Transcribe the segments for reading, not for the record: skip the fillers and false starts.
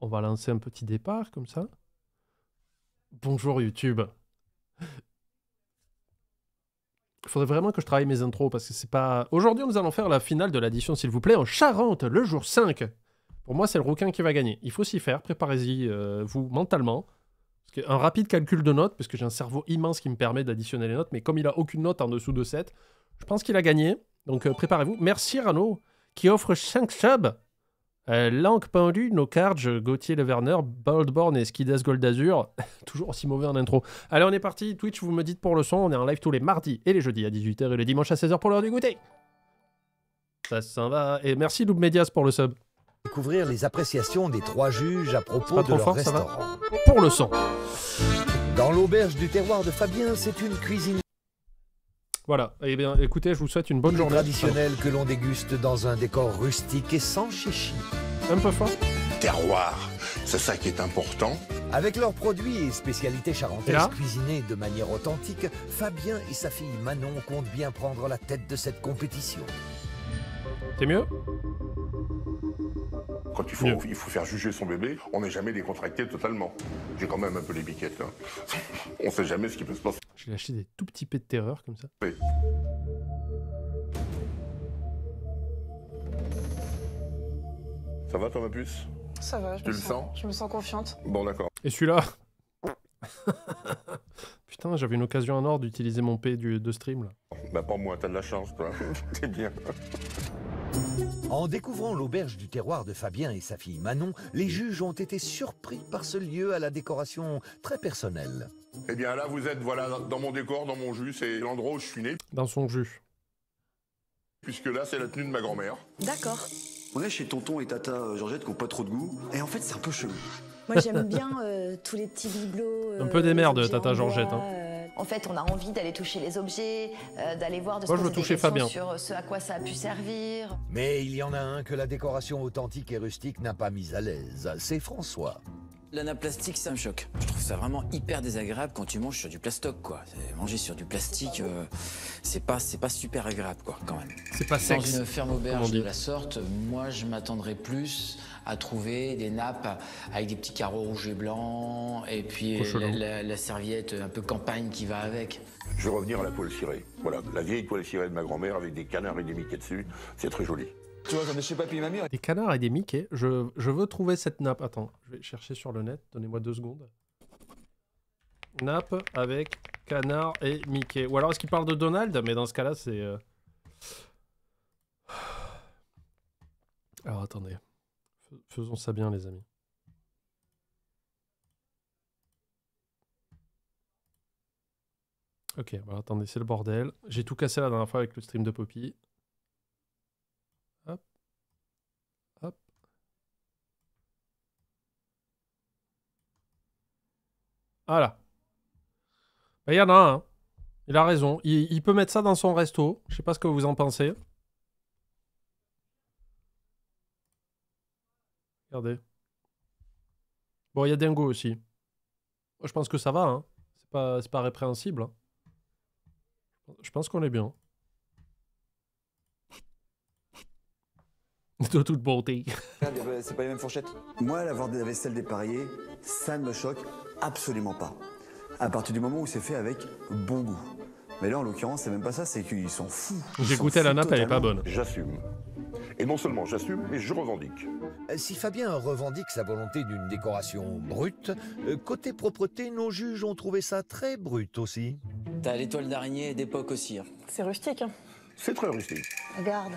On va lancer un petit départ comme ça. Bonjour YouTube. Il faudrait vraiment que je travaille mes intros parce que c'est pas... Aujourd'hui, nous allons faire la finale de l'addition, s'il vous plaît, en Charente, le jour 5. Pour moi, c'est le rouquin qui va gagner. Il faut s'y faire, préparez-y, vous, mentalement. Parce un rapide calcul de notes, parce que j'ai un cerveau immense qui me permet d'additionner les notes, mais comme il a aucune note en dessous de 7, je pense qu'il a gagné. Donc préparez-vous. Merci Rano, qui offre 5 subs. Langue pendue, No Carge, Gauthier Le Werner, Boldborn et Skidas Gold Azur. Toujours aussi mauvais en intro. Allez, on est parti. Twitch, vous me dites pour le son. On est en live tous les mardis et les jeudis à 18h et les dimanches à 16h pour l'heure du goûter. Ça s'en va. Et merci Loop Medias pour le sub. Découvrir les appréciations des 3 juges à propos de leur fort, restaurant. Pour le son. Dans l'auberge du terroir de Fabien, c'est une cuisine Voilà. Eh bien, écoutez, je vous souhaite une bonne journée. traditionnelle que l'on déguste dans un décor rustique et sans chichi. Un peu fort. Terroir, c'est ça qui est important. Avec leurs produits et spécialités Et charentaises là cuisinés de manière authentique, Fabien et sa fille Manon comptent bien prendre la tête de cette compétition. C'est mieux? Quand il faut faire juger son bébé, on n'est jamais décontracté totalement. J'ai quand même un peu les biquettes. Hein. On sait jamais ce qui peut se passer. Je vais acheter des tout petits pets de terreur comme ça. Oui. Ça va, toi, ma puce? Ça va, Tu le sens? je me sens confiante. Bon, d'accord. Et celui-là. Putain, j'avais une occasion en or d'utiliser mon P de stream là. Bah, pas moi, t'as de la chance, toi. T'es bien. En découvrant l'auberge du terroir de Fabien et sa fille Manon, les juges ont été surpris par ce lieu à la décoration très personnelle. Eh bien, là, vous êtes, voilà, dans mon décor, dans mon jus. C'est l'endroit où je suis né. Dans son jus. Puisque là, c'est la tenue de ma grand-mère. D'accord. On est chez tonton et tata Georgette qui n'ont pas trop de goût. Et en fait, c'est un peu chelou. Moi, j'aime bien tous les petits bibelots. Un peu des merdes, les objets tata en Georgette, bois, hein. En fait, on a envie d'aller toucher les objets, d'aller voir, de Moi, se je veux poser des toucher questions Fabien. sur ce à quoi ça a pu servir. Mais il y en a un que la décoration authentique et rustique n'a pas mis à l'aise, c'est François. L'anaplastique, ça me choque. Je trouve ça vraiment hyper désagréable quand tu manges sur du plastoc, quoi. Manger sur du plastique, c'est pas super agréable, quoi, quand même. C'est pas Dans sexe. une ferme Comment on auberge dit. de la sorte, moi, je m'attendrais plus à trouver des nappes avec des petits carreaux rouges et blancs, et puis Cochonneau. la serviette un peu campagne qui va avec. Je vais revenir à la toile cirée. Voilà, la vieille toile cirée de ma grand-mère avec des canards et des miquets dessus. C'est très joli. Tu vois, j'en ai chez papy et mamie. Des canards et des Mickey. Je veux trouver cette nappe. Attends, je vais chercher sur le net. Donnez-moi 2 secondes. Nappe avec canard et Mickey. Ou alors est-ce qu'il parle de Donald? Mais dans ce cas-là, c'est... Alors attendez. Faisons ça bien, les amis. Ok, bah attendez, c'est le bordel. J'ai tout cassé la dernière fois avec le stream de Poppy. Hop. Hop. Voilà. Bah, il y en a un. Hein. Il a raison. Il peut mettre ça dans son resto. Je sais pas ce que vous en pensez. Regardez. Bon, il y a Dingo aussi. Moi, je pense que ça va. Hein. C'est pas répréhensible. Hein. Je pense qu'on est bien. De toute beauté. C'est pas les mêmes fourchettes. Moi, l'avoir de la vaisselle dépareillée, ça ne me choque absolument pas. À partir du moment où c'est fait avec bon goût. Mais là, en l'occurrence, c'est même pas ça, c'est qu'ils sont fous. J'ai goûté la nappe, elle est pas bonne. J'assume. Et non seulement j'assume, mais je revendique. Si Fabien revendique sa volonté d'une décoration brute, côté propreté, nos juges ont trouvé ça très brut aussi. T'as l'étoile d'araignée d'époque aussi. Hein. C'est rustique. Hein. C'est très rustique. Regarde,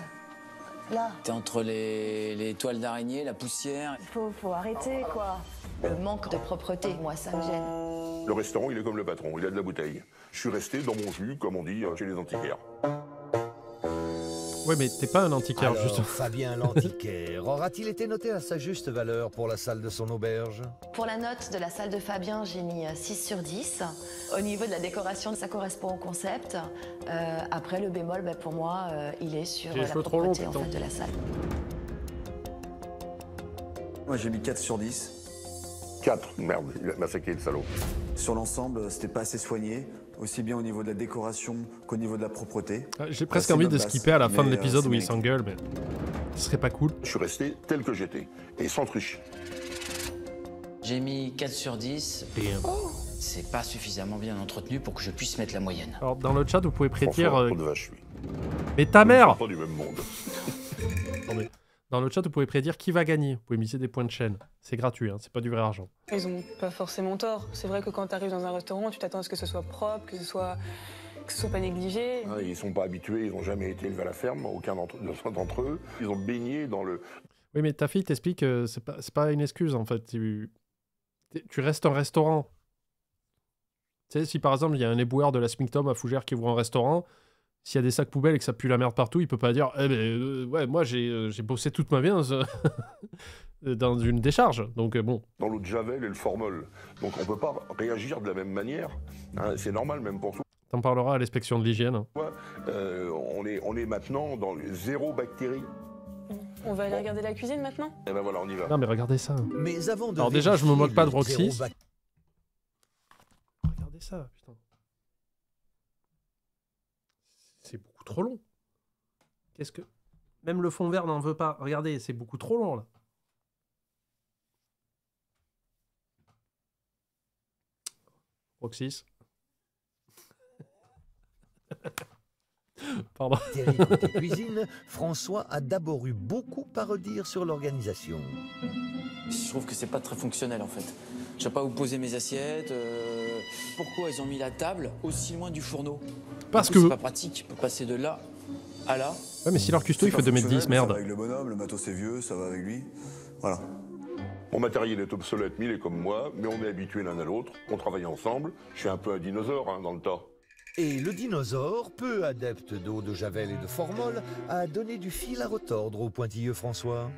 là, T'es entre les toiles d'araignée, la poussière. faut arrêter, quoi. Le manque de propreté, moi, ça me gêne. Le restaurant, il est comme le patron, il a de la bouteille. Je suis resté dans mon jus, comme on dit chez les antiquaires. Ouais, mais t'es pas un antiquaire, Alors, juste. Fabien l'antiquaire aura-t-il été noté à sa juste valeur pour la salle de son auberge? Pour la note de la salle de Fabien, j'ai mis 6 sur 10. Au niveau de la décoration, ça correspond au concept. Après, le bémol, bah, pour moi, il est sur J'ai les la cheveux trop longs, propreté en putain. fait, de la salle. Moi, j'ai mis 4 sur 10. 4, merde, il a massacré le salaud. Sur l'ensemble, c'était pas assez soigné, aussi bien au niveau de la décoration qu'au niveau de la propreté. J'ai presque C'est envie bonne de base, skipper à la fin de mais, l'épisode c'est où il mérité. s'engueule, mais ce serait pas cool. Je suis resté tel que j'étais, et sans triche. J'ai mis 4 sur 10. Damn. C'est pas suffisamment bien entretenu pour que je puisse mettre la moyenne. Alors, dans le chat, vous pouvez prédire... François, trop de vache, lui. Mais ta Ils mère sont pas du même monde. Attendez. Dans le chat, vous pouvez prédire qui va gagner. Vous pouvez miser des points de chaîne. C'est gratuit, hein, c'est pas du vrai argent. Ils ont pas forcément tort. C'est vrai que quand tu arrives dans un restaurant, tu t'attends à ce que ce soit propre, que ce soit pas négligé. Hein, ils sont pas habitués, ils n'ont jamais été élevés à la ferme, aucun d'entre eux. Ils ont baigné dans le... Oui, mais ta fille t'explique que c'est pas une excuse, en fait. Tu restes un restaurant. Tu sais, si par exemple, il y a un éboueur de la Smictom à Fougères qui ouvre un restaurant, s'il y a des sacs poubelles et que ça pue la merde partout, il peut pas dire « Eh ben, ouais, moi, j'ai bossé toute ma vie dans une décharge. » Donc, bon. Dans l'eau de Javel et le formol. Donc on peut pas réagir de la même manière. Hein, c'est normal, même pour T'en parleras à l'inspection de l'hygiène. Hein. toi. On est maintenant dans le zéro bactérie. On va aller regarder la cuisine maintenant? Et ben voilà, on y va. Non, mais regardez ça. Mais avant de Alors déjà, je me moque pas de Roxy. zéro Regardez ça, putain. C'est beaucoup trop long. Qu'est-ce que... Même le fond vert n'en veut pas. Regardez, c'est beaucoup trop long, là. Roxys. Pardon. côté cuisine, François a d'abord eu beaucoup à redire sur l'organisation. Je trouve que c'est pas très fonctionnel en fait. Je sais pas où poser mes assiettes. Pourquoi ils ont mis la table aussi loin du fourneau? Parce Du coup, que... c'est pas pratique. Je peux passer de là à là. Ouais, mais si leur custo, il fait 2m10, Ça merde. va avec le bonhomme, le matos c'est vieux, ça va avec lui. Voilà. Mon matériel est obsolète, mais il est comme moi, mais on est habitués l'un à l'autre, on travaille ensemble. Je suis un peu un dinosaure hein, dans le tas. Et le dinosaure, peu adepte d'eau de Javel et de formol, a donné du fil à retordre au pointilleux François.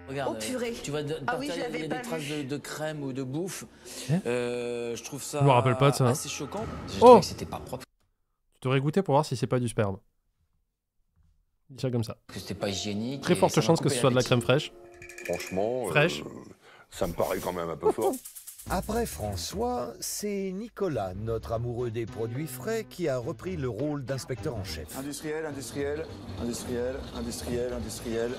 Regarde, Oh, purée. tu vois, Ah oui, par je terre, il l'avais y a pas des traces vu. de crème ou de bouffe. Hein Je trouve ça Je me rappelle pas de ça, hein. assez choquant. J'ai Oh trouvé que c'était pas propre, Tu devrais goûter pour voir si c'est pas du sperme. Dis ça comme ça. que c'était pas hygiénique. Très et forte ça m'a chance que coupé ce soit de la l'appétit. crème fraîche. Franchement, Fraîche. ça me paraît quand même un peu fort. Après François, c'est Nicolas, notre amoureux des produits frais, qui a repris le rôle d'inspecteur en chef. Industriel, industriel, industriel, industriel, industriel.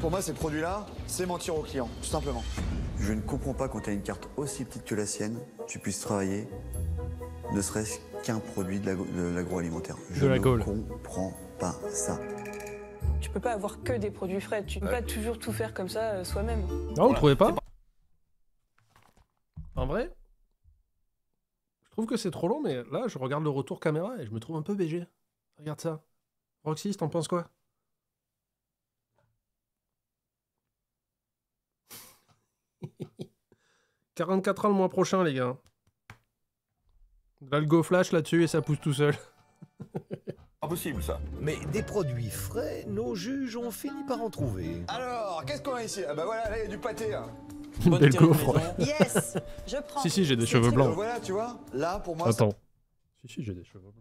Pour moi, ces produits-là, c'est mentir aux clients, tout simplement. Je ne comprends pas quand tu as une carte aussi petite que la sienne, tu puisses travailler ne serait-ce qu'un produit de l'agroalimentaire. De la Gaule. Je ne comprends pas ça. Tu peux pas avoir que des produits frais. Tu peux pas toujours tout faire comme ça soi-même. Non, vous trouvez pas? En vrai, je trouve que c'est trop long, mais là, je regarde le retour caméra et je me trouve un peu BG. Regarde ça. Roxy, t'en penses quoi? « 44 ans le mois prochain, les gars. L'algo flash là-dessus et ça pousse tout seul. » Pas possible ça. Mais des produits frais, nos juges ont fini par en trouver. Alors, qu'est-ce qu'on a ici? Ah bah voilà, là, il y a du pâté. Hein. Bonne Belle terre de gaufre. maison. Yes, je prends. Si, j'ai des C'est cheveux très- blancs. Voilà, tu vois, là, pour moi, Attends. Si, j'ai des cheveux blancs.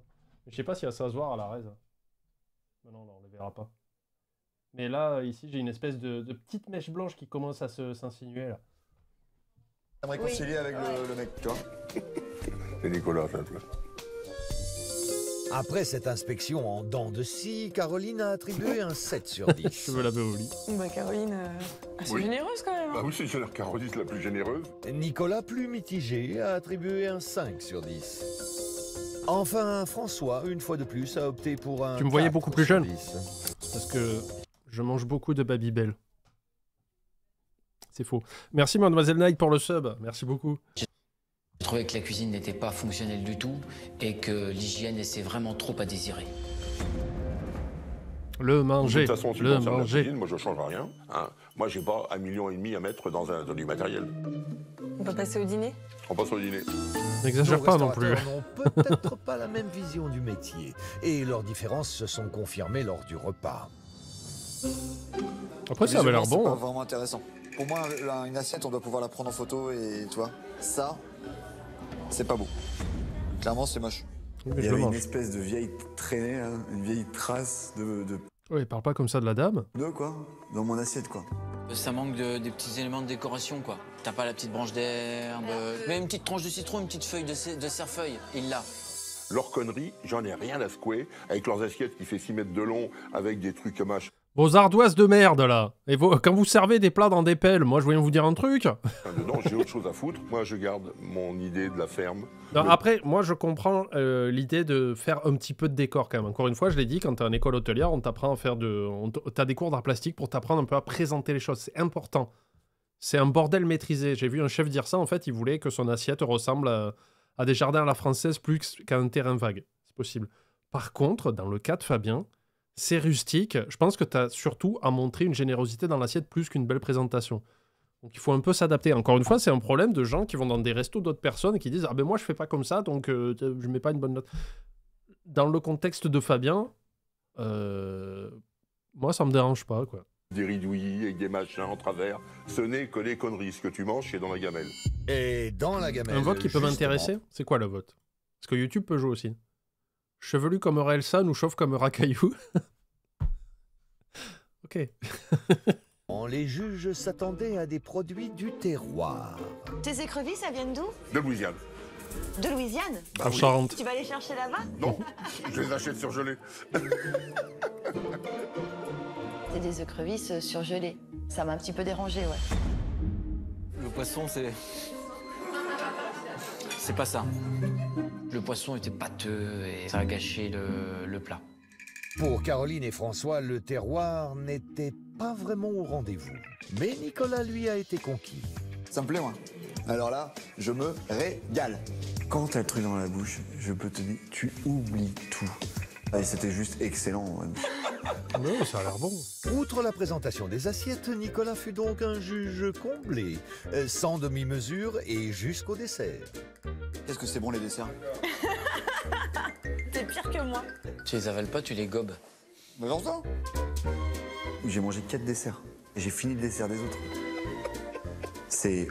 Mais je sais pas si ça va se voir à la raise. Non, on les verra pas. Mais là, ici, j'ai une espèce de petite mèche blanche qui commence à s'insinuer, là. ça me réconcilie avec le mec, tu vois. C'est Nicolas, ça. Après cette inspection en dents de scie, Caroline a attribué un 7 sur 10. Je veux laver au lit. Bah Caroline, assez Oui. généreuse quand même. Bah oui, c'est la Caroline la plus généreuse. Nicolas, plus mitigé, a attribué un 5 sur 10. Enfin, François, une fois de plus, a opté pour un Tu me voyais 4 beaucoup plus sur jeune. 10. Parce que je mange beaucoup de Babybel. C'est faux. Merci Mademoiselle Night pour le sub. Merci beaucoup. Je trouvais que la cuisine n'était pas fonctionnelle du tout et que l'hygiène laissait vraiment trop à désirer. Le De manger. toute façon, tu Le conserves la manger. cuisine, moi je change rien. Hein. Moi j'ai pas 1,5 million à mettre dans du matériel. On va passer au dîner. On passe au dîner. N'exagère Nos pas non plus. restaurateurs n'ont peut-être pas la même vision du métier, et leurs différences se sont confirmées lors du repas. Après, ça avait l'air Visuellement, bon. C'est hein. pas vraiment intéressant. Pour moi, une assiette, on doit pouvoir la prendre en photo et tu vois, ça, c'est pas beau. Clairement, c'est moche. Oui, mais Il je y le avait une mange. espèce de vieille traînée, là, une vieille trace de Oui, parle pas comme ça de la dame. pneu, quoi, dans mon assiette, quoi. Ça manque des petits éléments de décoration, quoi. T'as pas la petite branche d'herbe, mais une petite tranche de citron, une petite feuille de cerfeuil, il l'a. Leur connerie, j'en ai rien à secouer. Avec leurs assiettes qui fait 6 mètres de long, avec des trucs à mâche. Vos ardoises de merde, là. Et quand vous servez des plats dans des pelles, moi, je viens vous dire un truc. Dedans, j'ai autre chose à foutre. Moi, je garde mon idée de la ferme. Non, après, moi, je comprends l'idée de faire un petit peu de décor, quand même. Encore une fois, je l'ai dit, quand t'es en école hôtelière, on t'apprend à faire t'as des cours d'art plastique pour t'apprendre un peu à présenter les choses. C'est important. C'est un bordel maîtrisé. J'ai vu un chef dire ça, en fait, il voulait que son assiette ressemble à des jardins à la française plus qu'à un terrain vague. C'est possible. Par contre, dans le cas de Fabien... C'est rustique. Je pense que tu as surtout à montrer une générosité dans l'assiette plus qu'une belle présentation. Donc il faut un peu s'adapter. Encore une fois, c'est un problème de gens qui vont dans des restos d'autres personnes et qui disent « Ah ben moi je fais pas comme ça, donc je mets pas une bonne note. » Dans le contexte de Fabien, moi ça me dérange pas, quoi. Des ridouillis avec des machins en travers. Ce n'est que les conneries. Ce que tu manges, c'est dans la gamelle. Et dans la gamelle... Un vote qui peut m'intéresser, c'est quoi le vote? Parce que YouTube peut jouer aussi. Chevelu comme Orelsan ou chauve comme Racaillou. Ok. Les juges s'attendaient à des produits du terroir. Tes écrevisses, elles viennent d'où? De Louisiane. De Louisiane? En Charente. Tu vas les chercher là-bas? Non, je les achète surgelés. C'est des écrevisses surgelées. Ça m'a un petit peu dérangé, ouais. Le poisson, c'est pas ça. Le poisson était pâteux et ça a gâché le plat. Pour Caroline et François, le terroir n'était pas vraiment au rendez-vous. Mais Nicolas, lui, a été conquis. Ça me plaît, moi. Alors là, je me régale. Quand t'as le truc dans la bouche, je peux te dire, tu oublies tout. Et c'était juste excellent. Non, ça a l'air bon. Outre la présentation des assiettes, Nicolas fut donc un juge comblé, sans demi-mesure et jusqu'au dessert. Qu'est-ce que c'est bon, les desserts? T'es pire que moi. Tu les avales pas, tu les gobes. Mais dans ça. J'ai mangé 4 desserts. Et j'ai fini le dessert des autres. C'est...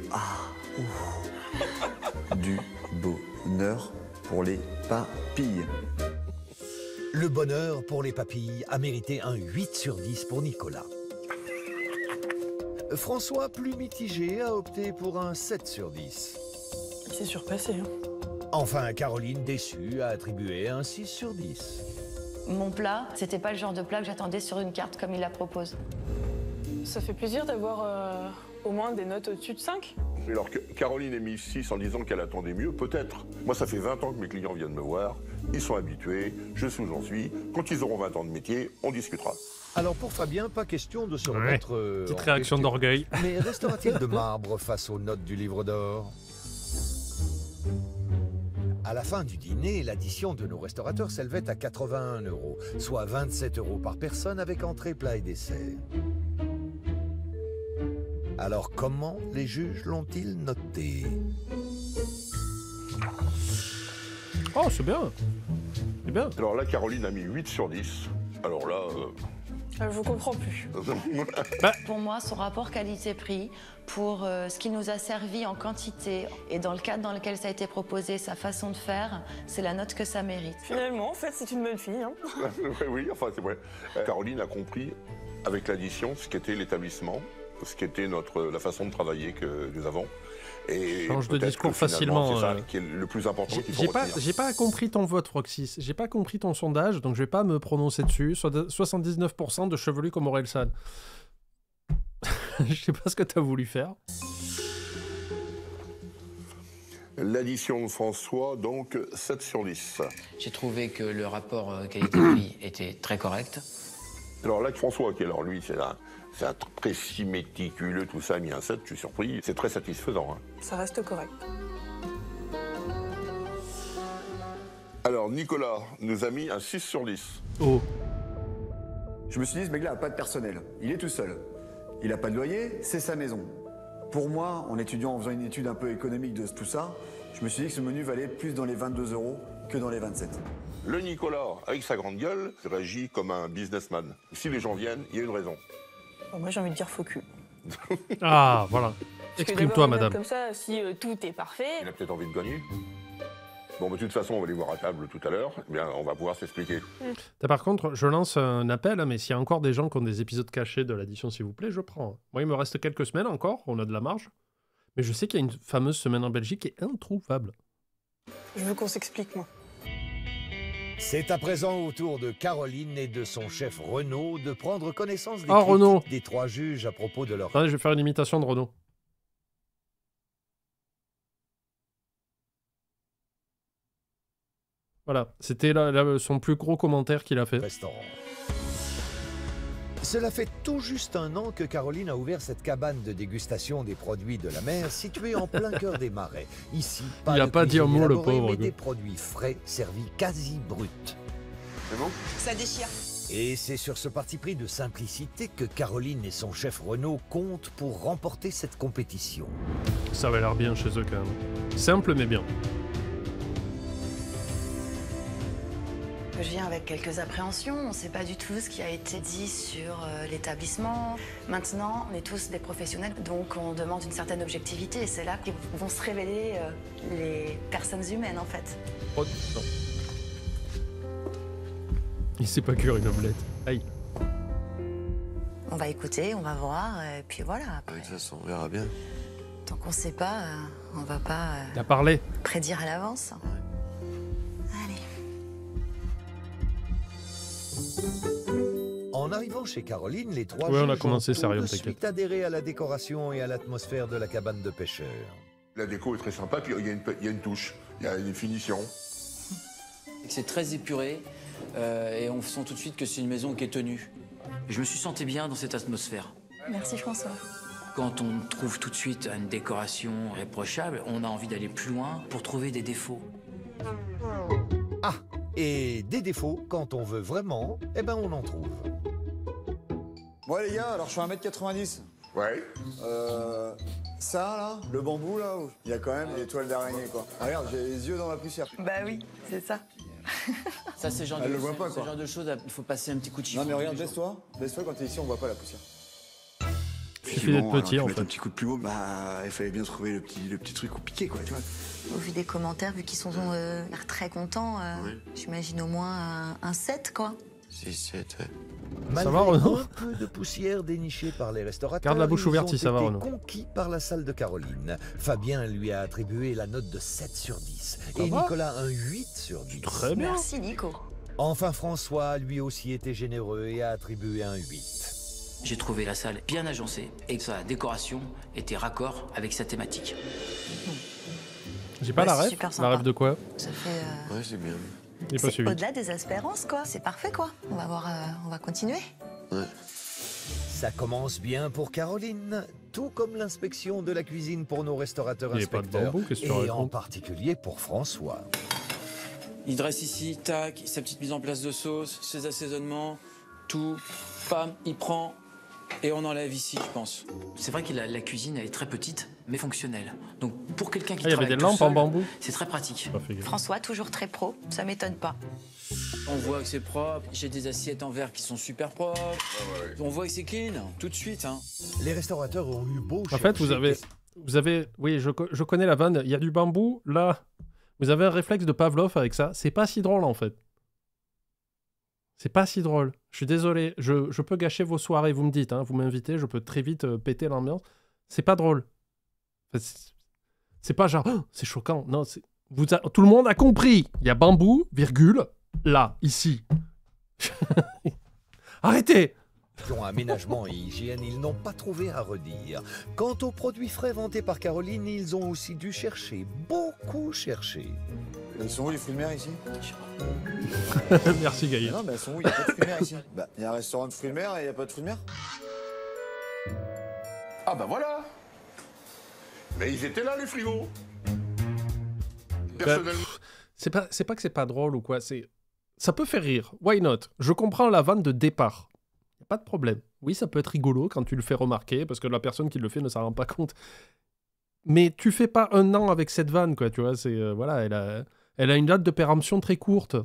du bonheur pour les papilles. Le bonheur pour les papilles a mérité un 8 sur 10 pour Nicolas. François, plus mitigé, a opté pour un 7 sur 10. Il s'est surpassé. Hein. Enfin, Caroline, déçue, a attribué un 6 sur 10. Mon plat, c'était pas le genre de plat que j'attendais sur une carte comme il la propose. Ça fait plaisir d'avoir au moins des notes au-dessus de 5. Alors que Caroline ait mis 6 en disant qu'elle attendait mieux, peut-être. Moi, ça fait 20 ans que mes clients viennent me voir. Ils sont habitués, je sais où j'en suis. Quand ils auront 20 ans de métier, on discutera. Alors pour Fabien, pas question de se remettre Petite en réaction question. d'orgueil. Mais restera-t-il de marbre face aux notes du livre d'or? À la fin du dîner, l'addition de nos restaurateurs s'élevait à 81 €, soit 27 € par personne avec entrée, plat et dessert. Alors comment les juges l'ont-ils noté? Oh, c'est bien. C'est bien. Alors là, Caroline a mis 8 sur 10. Alors là... Je vous comprends plus. Pour moi, son rapport qualité-prix, pour ce qu'il nous a servi en quantité et dans le cadre dans lequel ça a été proposé, sa façon de faire, c'est la note que ça mérite. Finalement, en fait, c'est une bonne fille. Hein. Oui, enfin, c'est vrai. Caroline a compris, avec l'addition, ce qu'était l'établissement, ce qu'était la façon de travailler que nous avons. Et change de discours facilement. C'est ça qui est le plus important qu'il faut retenir. J'ai pas compris ton vote, Froxys. J'ai pas compris ton sondage, donc je vais pas me prononcer dessus. 79% de chevelus comme Orelsan. Je sais pas ce que t'as voulu faire. L'addition de François, donc 7 sur 10. J'ai trouvé que le rapport qualité-prix était très correct. Alors là, François, qui alors lui, c'est un précis méticuleux, tout ça, a mis un 7, je suis surpris. C'est très satisfaisant. Hein. Ça reste correct. Alors, Nicolas nous a mis un 6 sur 10. Oh. Je me suis dit, ce mec-là n'a pas de personnel. Il est tout seul. Il n'a pas de loyer, c'est sa maison. Pour moi, en étudiant, en faisant une étude un peu économique de tout ça, je me suis dit que ce menu valait plus dans les 22 € que dans les 27. Le Nicolas, avec sa grande gueule, réagit comme un businessman. Si les gens viennent, il y a une raison. Moi, j'ai envie de dire faux cul. Ah, voilà. Parce que Exprime-toi, d'abord, madame. Comme ça, si tout est parfait... Il a peut-être envie de gagner. Bon, mais de toute façon, on va les voir à table tout à l'heure. Eh bien, on va pouvoir s'expliquer. Par contre, je lance un appel, hein, mais s'il y a encore des gens qui ont des épisodes cachés de l'addition, s'il vous plaît, je prends. Moi, il me reste quelques semaines encore, on a de la marge. Mais je sais qu'il y a une fameuse semaine en Belgique qui est introuvable. Je veux qu'on s'explique, moi. C'est à présent au tour de Caroline et de son chef Renaud de prendre connaissance des Renaud. critiques des 3 juges à propos de leur... Attendez, je vais faire une imitation de Renaud. Voilà, c'était son plus gros commentaire qu'il a fait. restaurant. Cela fait tout juste 1 an que Caroline a ouvert cette cabane de dégustation des produits de la mer située en plein cœur des marais. Ici, Il a de pas dit un cuisine mot, le élaborée, pauvre, mais quoi. des produits frais servis quasi bruts. C'est bon? Ça déchire. Et c'est sur ce parti pris de simplicité que Caroline et son chef Renaud comptent pour remporter cette compétition. Ça va l'air bien chez eux quand même. Simple mais bien. Je viens avec quelques appréhensions, on ne sait pas du tout ce qui a été dit sur l'établissement. Maintenant, on est tous des professionnels, donc on demande une certaine objectivité et c'est là que vont se révéler les personnes humaines en fait. Oh, non. Il sait pas cuire une omelette. Aïe. On va écouter, on va voir, et puis voilà. Après, De toute façon, on verra bien. tant qu'on ne sait pas, on va pas Il a parlé. prédire à l'avance. Allez. En arrivant chez Caroline, les 3 Ouais, on a juges commencé ont tout sérieux, de t'inquiète. suite adhéré à la décoration et à l'atmosphère de la cabane de pêcheurs. La déco est très sympa, puis il y a une touche, il y a une finition. C'est très épuré et on sent tout de suite que c'est une maison qui est tenue. Je me suis senti bien dans cette atmosphère. Merci François. Quand on trouve tout de suite une décoration réprochable, on a envie d'aller plus loin pour trouver des défauts. Ah, et des défauts, quand on veut vraiment, eh ben on en trouve. Bon les gars, alors je fais 1m90. Ouais. Ça là, le bambou là, il y a quand même des toiles d'araignée quoi. Ah, regarde, j'ai les yeux dans la poussière. Bah oui, c'est ça. Ça, c'est le genre, Elle le voit pas, ce quoi. genre de choses, il faut passer un petit coup de chiffon. Non mais regarde, tous les jours. baisse-toi quand t'es ici, on voit pas la poussière. Il suffit d'être petit en Mettre un fait. petit coup de plumeau, bah, il fallait bien trouver le petit truc compliqué, quoi, tu vois. Au vu des commentaires, vu qu'ils sont l'air très contents, j'imagine au moins un 7 quoi. 6, 7, ouais. Malgré va, Renaud un peu de poussière dénichée par les restaurateurs, Garde la bouche ils ouverte ont si ça va, été Renaud. conquis par la salle de Caroline. Fabien lui a attribué la note de 7 sur 10 et va Nicolas un 8 sur 10. Très bien. Merci Nico. Enfin, François a lui aussi été généreux et a attribué un 8. J'ai trouvé la salle bien agencée et que sa décoration était raccord avec sa thématique. J'ai pas Ouais, la c'est ref. super La sympa. ref de quoi? Ça fait. Ouais, c'est bien. Il est pas C'est suivi. au-delà des espérances quoi. C'est parfait quoi. On va voir, on va continuer. Ouais. Ça commence bien pour Caroline, tout comme l'inspection de la cuisine pour nos restaurateurs Il y a pas de inspecteurs, bambou, qu'est-ce que tu et en racontes? particulier pour François. Il dresse ici, tac, sa petite mise en place de sauce, ses assaisonnements, tout, pam, il prend et on enlève ici, je pense. C'est vrai que la cuisine, elle est très petite, mais fonctionnelle. Donc pour quelqu'un qui Ah, il y avait travaille des tout lampes en seul, bambou. c'est très pratique. Pas fait gaffe. François toujours très pro, ça m'étonne pas. On voit que c'est propre, j'ai des assiettes en verre qui sont super propres. On voit que c'est clean, tout de suite. Hein. Les restaurateurs ont eu beau En fait, vous avez, oui, je connais la vanne. Il y a du bambou là. Vous avez un réflexe de Pavlov avec ça. C'est pas si drôle en fait. C'est pas si drôle. Je suis désolé. Je peux gâcher vos soirées. Vous me dites, hein, vous m'invitez, je peux très vite péter l'ambiance. C'est pas drôle. Enfin, c'est pas genre, oh, c'est choquant. Non, tout le monde a compris. Il y a bambou, virgule, là, ici. Arrêtez. Aménagement et hygiène, ils n'ont pas trouvé à redire. Quant aux produits frais vantés par Caroline, ils ont aussi dû chercher, beaucoup chercher. Ils sont où les fruits de mer ici? Merci Gaïa. Non mais elles sont où? Il n'y a pas de fruits de mer ici. Bah, il y a un restaurant de fruits de mer et il n'y a pas de fruits de mer? Ah bah voilà. Mais ils étaient là, les frigos. Personnellement. C'est pas que c'est pas drôle ou quoi, ça peut faire rire. Why not? Je comprends la vanne de départ. Y a pas de problème. Oui, ça peut être rigolo quand tu le fais remarquer parce que la personne qui le fait ne s'en rend pas compte. Mais tu fais pas un an avec cette vanne, quoi, tu vois, voilà, elle a une date de péremption très courte.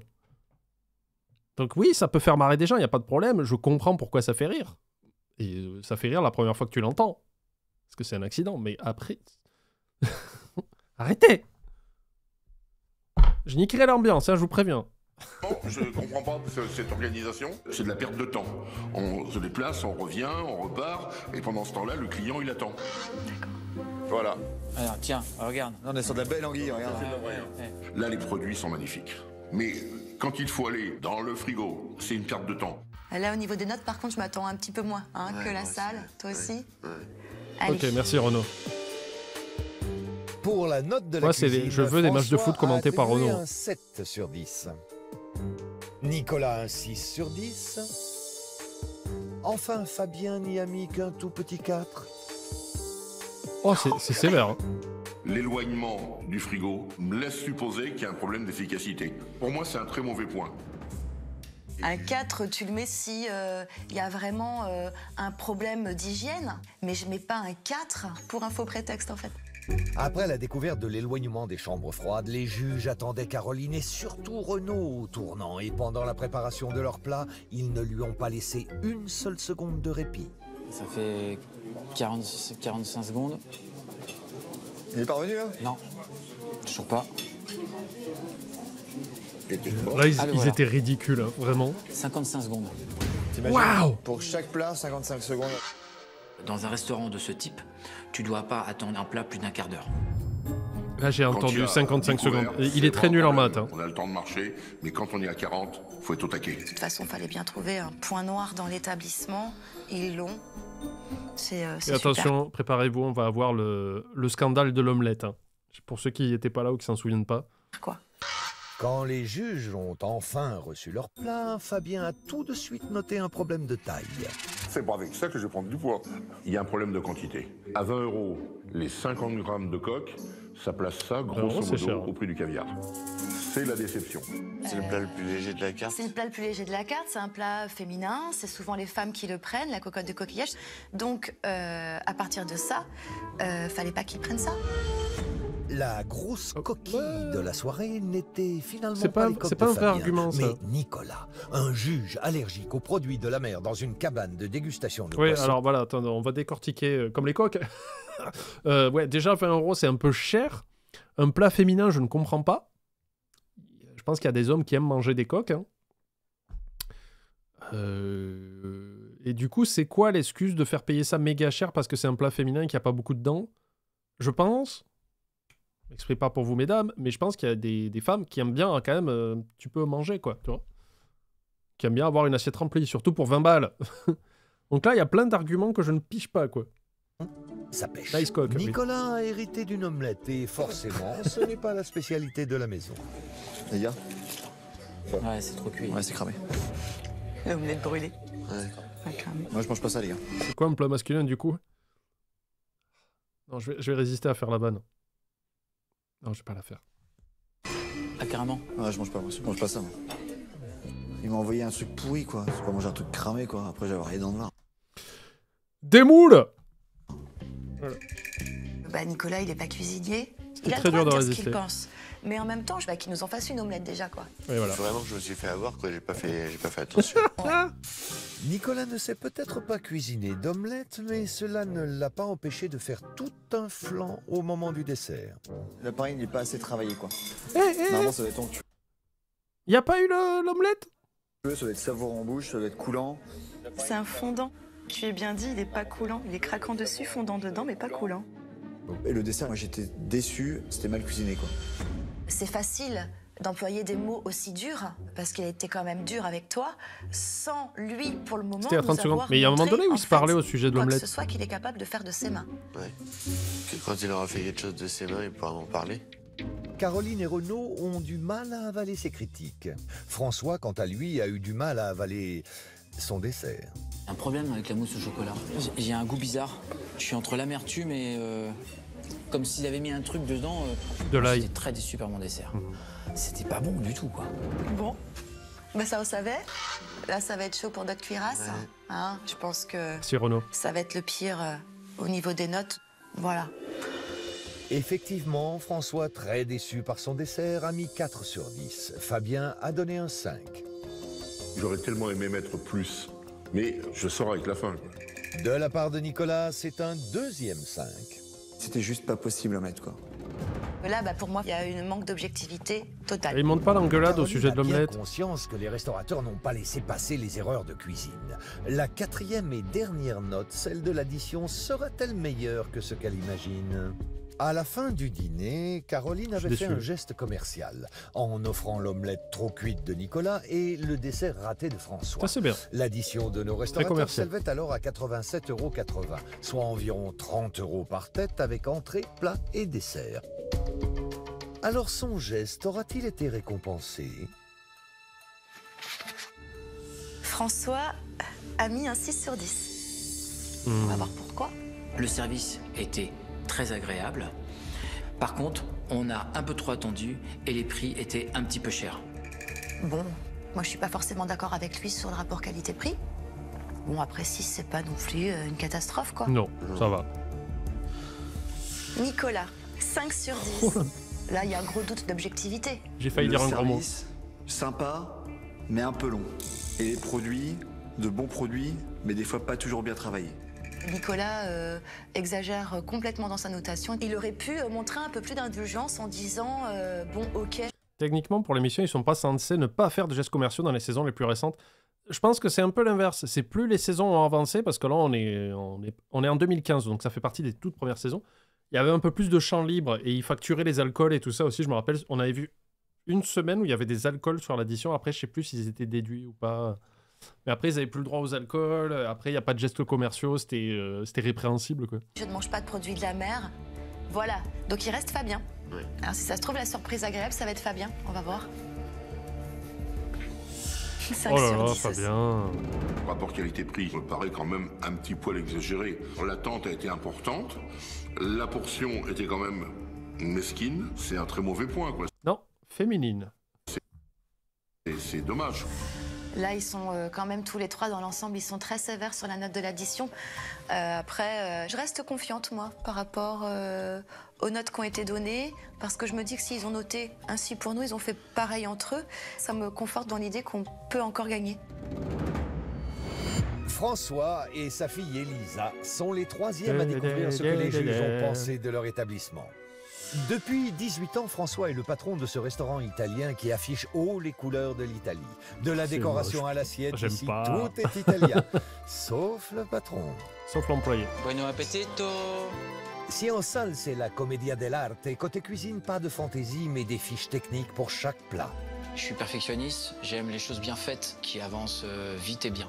Donc oui, ça peut faire marrer des gens, y a pas de problème, je comprends pourquoi ça fait rire. Et ça fait rire la première fois que tu l'entends. Parce que c'est un accident, mais après arrêtez. Je niquerai l'ambiance, hein, je vous préviens. Bon, je comprends pas cette organisation. C'est de la perte de temps. On se déplace, on revient, on repart, et pendant ce temps-là, le client, il attend. Voilà. Alors tiens, regarde. Non, on est sur de la belle anguille, regarde. Là, les produits sont magnifiques. Mais quand il faut aller dans le frigo, c'est une perte de temps. Là, au niveau des notes, par contre, je m'attends un petit peu moins que la salle. Toi aussi? Ouais. Allez. Ok, merci Renaud. Pour la note de la Moi, c'est cuisine, je veux des matchs de François foot commentés a par attribué Renaud. un 7 sur 10. Nicolas un 6 sur 10. Enfin, Fabien n'y a mis qu'un tout petit 4. Oh, c'est sévère. Hein. L'éloignement du frigo me laisse supposer qu'il y a un problème d'efficacité. Pour moi, c'est un très mauvais point. Un 4, tu le mets si il y a vraiment un problème d'hygiène, mais je mets pas un 4 pour un faux prétexte en fait. Après la découverte de l'éloignement des chambres froides, les juges attendaient Caroline et surtout Renaud au tournant. Et pendant la préparation de leur plat, ils ne lui ont pas laissé une seule seconde de répit. Ça fait 45 secondes. Il est pas revenu là? Non, toujours pas. Là, ils Allez, voilà. étaient ridicules, hein, vraiment. 55 secondes. T'imagines? Waouh! Pour chaque plat, 55 secondes. Dans un restaurant de ce type, tu dois pas attendre un plat plus d'un quart d'heure. Là, j'ai Quand il y entendu a 55 découvert, secondes. Et c'est il est pas très un nul en problème. maths. Hein. On a le temps de marcher, mais quand on est à 40, faut être au taquet. De toute façon, fallait bien trouver un point noir dans l'établissement. Ils l'ont. C'est Et super. attention, préparez-vous, on va avoir le scandale de l'omelette. Hein. Pour ceux qui n'étaient pas là ou qui s'en souviennent pas. Quoi. Quand les juges ont enfin reçu leur plat, Fabien a tout de suite noté un problème de taille. C'est pas avec ça que je vais prendre du poids. Il y a un problème de quantité. À 20 €, les 50 grammes de coque, ça place ça, grosso c'est modo, cher. au prix du caviar. C'est la déception. C'est le plat le plus léger de la carte. C'est le plat le plus léger de la carte, c'est un plat féminin, c'est souvent les femmes qui le prennent, la cocotte de coquillage. Donc, à partir de ça, fallait pas qu'ils prennent ça. La grosse coquille de la soirée n'était finalement C'est pas pas- les coques c'est pas de un vrai Fabien, argument, ça. mais Nicolas, un juge allergique aux produits de la mer dans une cabane de dégustation de Oui, poissons. alors voilà, attends, on va décortiquer comme les coques. Ouais, déjà, 20 €, c'est un peu cher. Un plat féminin, je ne comprends pas. Je pense qu'il y a des hommes qui aiment manger des coques. Hein. Et du coup, c'est quoi l'excuse de faire payer ça méga cher parce que c'est un plat féminin et qu'il n'y a pas beaucoup de dents? Je pense, je m'exprime pas pour vous mesdames, mais je pense qu'il y a des femmes qui aiment bien quand même, tu peux manger quoi, tu vois. Qui aiment bien avoir une assiette remplie, surtout pour 20 balles. Donc là, il y a plein d'arguments que je ne piche pas quoi. Ça pêche. Nice coque, oui. Nicolas a hérité d'une omelette et forcément, ce n'est pas la spécialité de la maison. Les gars? Ouais, c'est trop cuit. Ouais, c'est cramé. L'omelette brûlée. Ouais. Pas cramé. Moi, je mange pas ça, les gars. C'est quoi un plat masculin du coup? Non, je vais résister à faire la vanne. Non, je vais pas la faire. Ah, carrément. Ouais, je mange pas, moi. Je mange pas ça, moi. Il m'a envoyé un truc pourri, quoi. C'est pas manger un truc cramé, quoi. Après, j'avais les dents noires. Des moules! Bah, Nicolas, il est pas cuisinier. C'était Il a très le droit dur de de dire ce résister. qu'il pense. Mais en même temps, je veux qu'il nous en fasse une omelette déjà, quoi. Et voilà. Vraiment que je me suis fait avoir, quoi. J'ai pas fait attention. Nicolas ne sait peut-être pas cuisiner d'omelette, mais cela ne l'a pas empêché de faire tout un flan au moment du dessert. L'appareil n'est pas assez travaillé, quoi. Eh, Normalement, ça doit être onctueux, y a pas eu l'omelette? ça doit être savoureux en bouche, ça doit être coulant. C'est un fondant. Tu es bien dit, il est pas coulant. Il est craquant dessus, fondant dedans, mais pas coulant. Et le dessert, moi, j'étais déçu. C'était mal cuisiné, quoi. C'est facile d'employer des mots aussi durs, parce qu'il a été quand même dur avec toi, sans lui, pour le moment, C'était à 30 nous secondes. avoir Mais il y a un moment montré, donné où en il se parlait fait, au sujet de quoi que l'omelette. ce soit qu'il est capable de faire de ses mains. Ouais. Que quand il aura fait quelque chose de ses mains, il pourra m'en parler. Caroline et Renaud ont du mal à avaler ses critiques. François, quant à lui, a eu du mal à avaler son dessert. Un problème avec la mousse au chocolat. J'ai un goût bizarre. Je suis entre l'amertume et comme s'il avait mis un truc dedans. De l'ail. J'étais très déçu par mon dessert. C'était pas bon du tout, quoi. Bon, bah ça on savait. Là, ça va être chaud pour notre cuirasse. Ouais. Hein, je pense que Merci Renaud. ça va être le pire au niveau des notes. Voilà. Effectivement, François, très déçu par son dessert, a mis 4 sur 10. Fabien a donné un 5. J'aurais tellement aimé mettre plus, mais je sors avec la faim. Quoi. De la part de Nicolas, c'est un deuxième 5. C'était juste pas possible à mettre, quoi. Là, bah, pour moi, il y a un manque d'objectivité totale. Il monte pas l'engueulade au Caroline sujet de a bien l'omelette. conscience que les restaurateurs n'ont pas laissé passer les erreurs de cuisine. La 4e et dernière note, celle de l'addition, sera-t-elle meilleure que ce qu'elle imagine? À la fin du dîner, Caroline avait fait un geste commercial en offrant l'omelette trop cuite de Nicolas et le dessert raté de François. Ça, c'est bien. L'addition de nos restaurateurs s'élevait alors à 87,80 €, soit environ 30 € par tête avec entrée, plat et dessert. Alors son geste aura-t-il été récompensé? François a mis un 6 sur 10. On va voir pourquoi. Le service était très agréable. Par contre, on a un peu trop attendu et les prix étaient un petit peu chers. Bon, moi je suis pas forcément d'accord avec lui sur le rapport qualité-prix. Bon, après 6, c'est pas non plus une catastrophe, quoi. Non, ça va. Nicolas, 5 sur 10. Là, il y a un gros doute d'objectivité. J'ai failli dire un gros mot. Sympa, mais un peu long. Et les produits, de bons produits, mais des fois pas toujours bien travaillés. Nicolas exagère complètement dans sa notation. Il aurait pu montrer un peu plus d'indulgence en disant bon, ok. Techniquement, pour l'émission, ils sont pas censés ne pas faire de gestes commerciaux dans les saisons les plus récentes. Je pense que c'est un peu l'inverse. C'est plus les saisons ont avancé, parce que là, on est en 2015, donc ça fait partie des toutes premières saisons. Il y avait un peu plus de champs libres, et ils facturaient les alcools et tout ça aussi. Je me rappelle, on avait vu une semaine où il y avait des alcools sur l'addition. Après, je sais plus s'ils étaient déduits ou pas. Mais après, ils n'avaient plus le droit aux alcools. Après, il n'y a pas de gestes commerciaux. C'était répréhensible, quoi. Je ne mange pas de produits de la mer. Voilà. Donc, il reste Fabien. Ouais. Alors, si ça se trouve, la surprise agréable, ça va être Fabien. On va voir. 5 Oh là sur là, 10 Fabien. Le rapport qualité-prix me paraît quand même un petit poil exagéré. L'attente a été importante. La portion était quand même mesquine. C'est un très mauvais point, quoi. Non, féminine. Et c'est dommage. Là, ils sont quand même tous les trois dans l'ensemble, ils sont très sévères sur la note de l'addition. Après, je reste confiante, moi, par rapport aux notes qui ont été données, parce que je me dis que s'ils ont noté ainsi pour nous, ils ont fait pareil entre eux. Ça me conforte dans l'idée qu'on peut encore gagner. François et sa fille Elisa sont les troisièmes à découvrir ce que les juges ont pensé de leur établissement. Depuis 18 ans, François est le patron de ce restaurant italien qui affiche haut les couleurs de l'Italie. De la décoration à l'assiette, ici, tout est italien. Sauf le patron. Sauf l'employé. Buon appetito. Si en salle, c'est la commedia dell'arte, côté cuisine, pas de fantaisie, mais des fiches techniques pour chaque plat. Je suis perfectionniste, j'aime les choses bien faites, qui avancent vite et bien.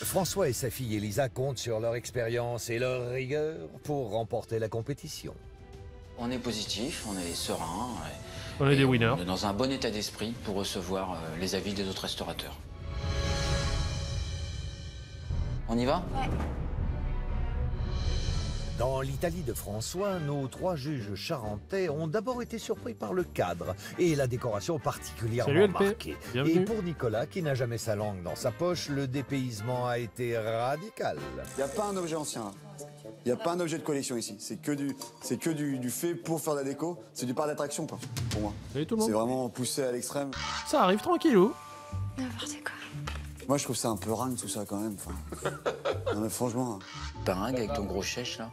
François et sa fille Elisa comptent sur leur expérience et leur rigueur pour remporter la compétition. On est positif, on est serein. On est des winners. On est dans un bon état d'esprit pour recevoir les avis des autres restaurateurs. On y va? Ouais. Dans l'Italie de François, nos trois juges charentais ont d'abord été surpris par le cadre et la décoration particulièrement Salut, LP. marquée. Bienvenue. Et pour Nicolas, qui n'a jamais sa langue dans sa poche, le dépaysement a été radical. Il n'y a pas un objet ancien, là. Il n'y a pas un objet de collection ici. C'est que du fait pour faire de la déco. C'est du parc d'attraction, quoi, pour moi. Salut tout le C'est monde. vraiment poussé à l'extrême. Ça arrive tranquillou. N'importe quoi. Moi, je trouve ça un peu ringue, tout ça, quand même. Enfin, non, mais franchement, Paringue avec ton gros chèche, là.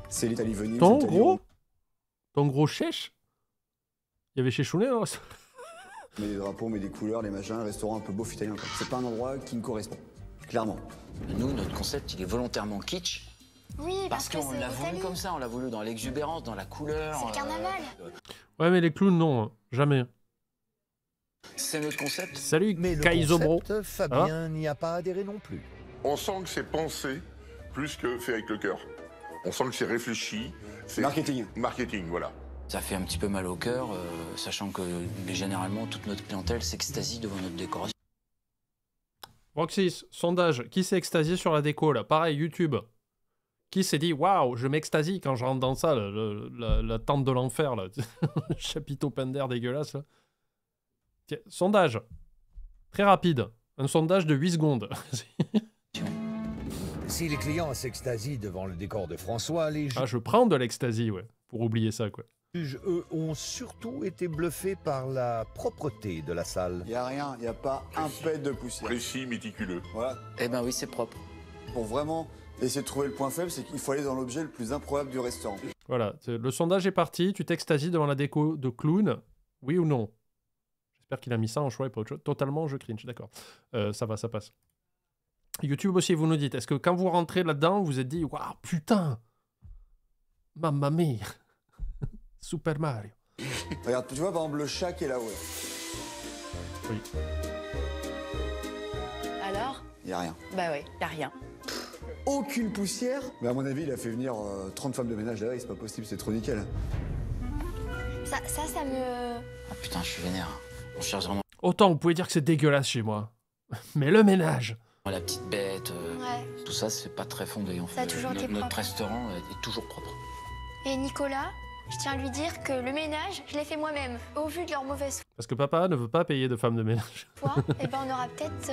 c'est l'Italie venue. Ton gros chèche. Il y avait chez Chounet, hein. Mais des drapeaux, mais des couleurs, les machins, un restaurant un peu beauf italien, quoi. C'est pas un endroit qui me correspond. Clairement. Nous, notre concept, il est volontairement kitsch. Oui, Parce que qu'on c'est l'a voulu l'Italie. comme ça, on l'a voulu dans l'exubérance, dans la couleur. C'est le carnaval. Ouais, mais les clowns, non. Jamais. C'est notre concept. Salut, Mais le Kaisobro. concept, Fabien n'y a pas adhéré non plus. On sent que c'est pensé plus que fait avec le cœur. On sent que c'est réfléchi. C'est Marketing. Marketing, voilà. Ça fait un petit peu mal au cœur, sachant que généralement, toute notre clientèle s'extasie devant notre décoration. Roxys, sondage. Qui s'est extasié sur la déco, là? Pareil, YouTube. Qui s'est dit, waouh, je m'extasie quand je rentre dans ça, la tente de l'enfer, là. Le chapiteau peint d'air dégueulasse, là. Tiens, sondage. Très rapide. Un sondage de 8 secondes. Si les clients s'extasient devant le décor de François, les Ah, je prends de l'ecstasy, ouais. Pour oublier ça, quoi. juges, eux, ont surtout été bluffés par la propreté de la salle. Il n'y a rien, il n'y a pas un pet de poussière. Précis, méticuleux. Voilà. Eh ben oui, c'est propre. Pour vraiment essayer de trouver le point faible, c'est qu'il faut aller dans l'objet le plus improbable du restaurant. Voilà. Le sondage est parti. Tu t'extasies devant la déco de clown? Oui ou non? J'espère qu'il a mis ça en choix et pas autre chose. Totalement, je cringe, d'accord. Ça va, ça passe. YouTube aussi, vous nous dites, est-ce que quand vous rentrez là-dedans, vous vous êtes dit, waouh, putain, mamma mia. Super Mario. Regarde, tu vois par exemple le chat qui est là-haut. Oui. Alors? Y a rien. Bah oui, y a rien. Aucune poussière. Mais à mon avis, il a fait venir 30 femmes de ménage là, c'est pas possible, c'est trop nickel. Ça me... Ah putain, je suis vénère. On cherche vraiment Autant vous pouvez dire que c'est dégueulasse chez moi. Mais le ménage. la petite bête. Ouais. Tout ça, c'est pas très fondé en fait. Ça a toujours été Notre propre. restaurant est toujours propre. Et Nicolas, je tiens à lui dire que le ménage, je l'ai fait moi-même. Au vu de leur mauvaise Parce que papa ne veut pas payer de femme de ménage. foi, et ben on aura peut-être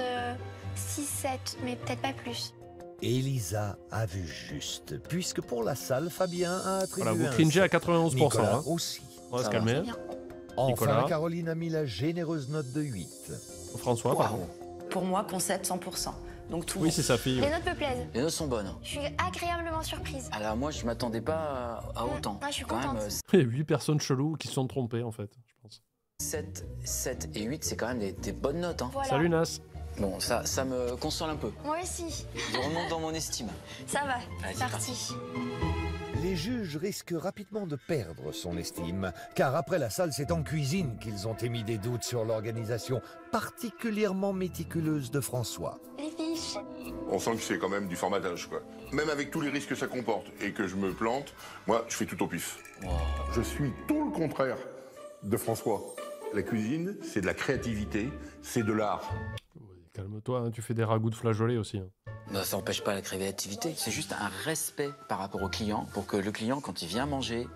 6-7, mais peut-être pas plus. Elisa a vu juste, puisque pour la salle, Fabien a attribué Voilà, vous un cringez à 7. 91%. Nicolas Hein. aussi. On va se Ça calmer. C'est bien. Enfin, Nicolas. Caroline a mis la généreuse note de 8. François, pardon. Pour moi, concept 100%. Donc tout Oui, bon. c'est sa fille. Les notes me plaisent. Les notes sont bonnes. Je suis agréablement surprise. Alors moi, je m'attendais pas à autant. Ouais, je suis Quand contente. même, Il y a 8 personnes cheloues qui se sont trompées, en fait, je pense. 7 et 8, c'est quand même des bonnes notes. Hein. Voilà. Salut, Nas. Bon, ça me console un peu. Moi aussi. Je remonte dans mon estime. Ça va. Vas-y, Parti. Les juges risquent rapidement de perdre son estime, car après la salle, c'est en cuisine qu'ils ont émis des doutes sur l'organisation particulièrement méticuleuse de François. Les fiches. On sent que c'est quand même du formatage, quoi. Même avec tous les risques que ça comporte et que je me plante, moi, je fais tout au pif. Je suis tout le contraire de François. La cuisine, c'est de la créativité, c'est de l'art. Calme-toi, hein, tu fais des ragoûts de flageolets aussi. Hein. Bah, ça n'empêche pas la créativité. C'est juste un respect par rapport au client pour que le client, quand il vient manger,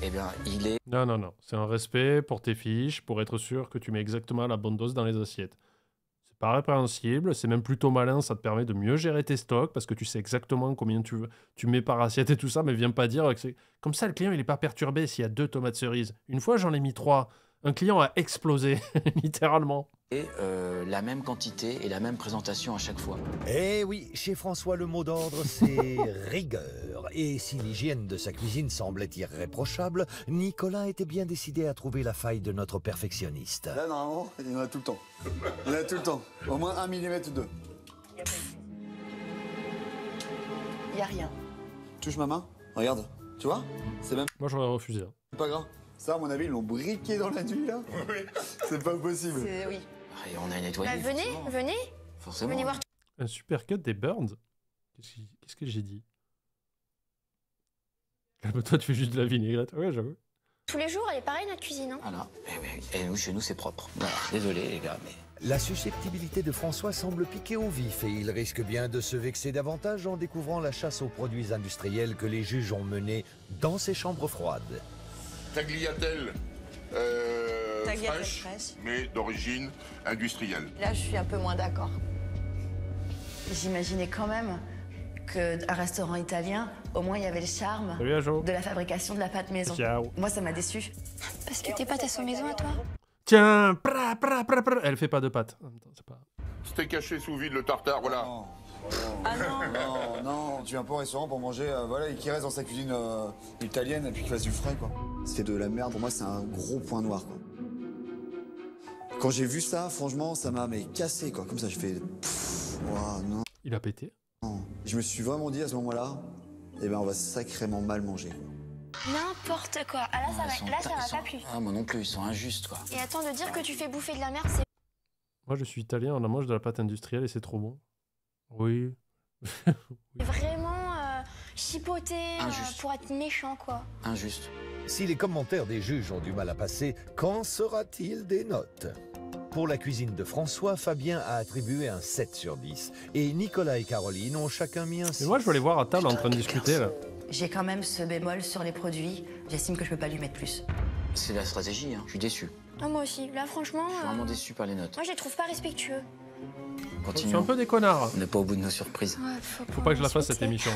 eh bien, il est... Non, non, non. C'est un respect pour tes fiches, pour être sûr que tu mets exactement la bonne dose dans les assiettes. C'est pas répréhensible, c'est même plutôt malin, ça te permet de mieux gérer tes stocks parce que tu sais exactement combien tu mets par assiette et tout ça, mais viens pas dire que c'est... Comme ça, le client, il est pas perturbé s'il y a 2 tomates cerises. Une fois, j'en ai mis 3. Un client a explosé, littéralement. la même quantité et la même présentation à chaque fois. Eh oui, chez François, le mot d'ordre, c'est rigueur. Et si l'hygiène de sa cuisine semblait irréprochable, Nicolas était bien décidé à trouver la faille de notre perfectionniste. Là, normalement, il y en a tout le temps. Il y en a tout le temps. Au moins 1 mm ou 2. Y a rien. Touche ma main, regarde. Tu vois? C'est même Moi, j'aurais refusé. Hein. pas grave. Ça, à mon avis, ils l'ont briqué dans la nuit, là. C'est pas possible. Oui. Et on a nettoyé. Bah, venez, forcément. venez. Forcément. Venez voir. Un super cut des Burns. Qu'est-ce que j'ai dit? Calme-toi, tu fais juste de la vinaigrette. Ouais, j'avoue. Tous les jours, elle est pareille, notre cuisine. Hein. Voilà. Et nous, chez nous, c'est propre. Voilà. Désolé, les gars, mais... La susceptibilité de François semble piquer au vif et il risque bien de se vexer davantage en découvrant la chasse aux produits industriels que les juges ont menée dans ces chambres froides. Tagliatelle Tagliatelle fraîche, fraîche. mais d'origine industrielle. Là, je suis un peu moins d'accord. J'imaginais quand même qu'un restaurant italien, au moins, il y avait le charme Salut, Ajo. de la fabrication de la pâte maison. Ciao. Moi, ça m'a déçu. Parce que tes pâtes, elles sont maison à toi. Tiens, pra, pra, pra, pra. Elle fait pas de pâtes. En même temps, c'est pas... Steak haché sous vide, le tartare, voilà. Non. Non, tu viens pas au restaurant pour manger, voilà, et qui reste dans sa cuisine italienne et puis qu'il fasse du frais, quoi. C'est de la merde, pour moi, c'est un gros point noir, quoi. Quand j'ai vu ça, franchement, ça m'a cassé, quoi. Comme ça, je fais... Ouah, non. Il a pété. Je me suis vraiment dit à ce moment-là, eh ben, on va sacrément mal manger, quoi. N'importe quoi. Ah, là, ça m'a pas plu. Ah, moi non plus, ils sont injustes, quoi. Et attends, de dire que tu fais bouffer de la merde, c'est... Moi, je suis italien, on en mange de la pâte industrielle et c'est trop bon. Oui. vraiment chipoté Injuste. pour être méchant, quoi. Injuste. Si les commentaires des juges ont du mal à passer, qu'en sera-t-il des notes? Pour la cuisine de François, Fabien a attribué un 7 sur 10 et Nicolas et Caroline ont chacun mis un 6. Mais moi, je veux les voir à table en train de discuter, là. J'ai quand même ce bémol sur les produits. J'estime que je peux pas lui mettre plus. C'est la stratégie, hein. Je suis déçu. Non, moi aussi. Là, franchement, Je suis vraiment déçu par les notes. moi, je les trouve pas respectueux. Je suis un Continuons. peu des connards. On n'est pas au bout de nos surprises. Ouais, Faut pas que je la fasse, cette émission.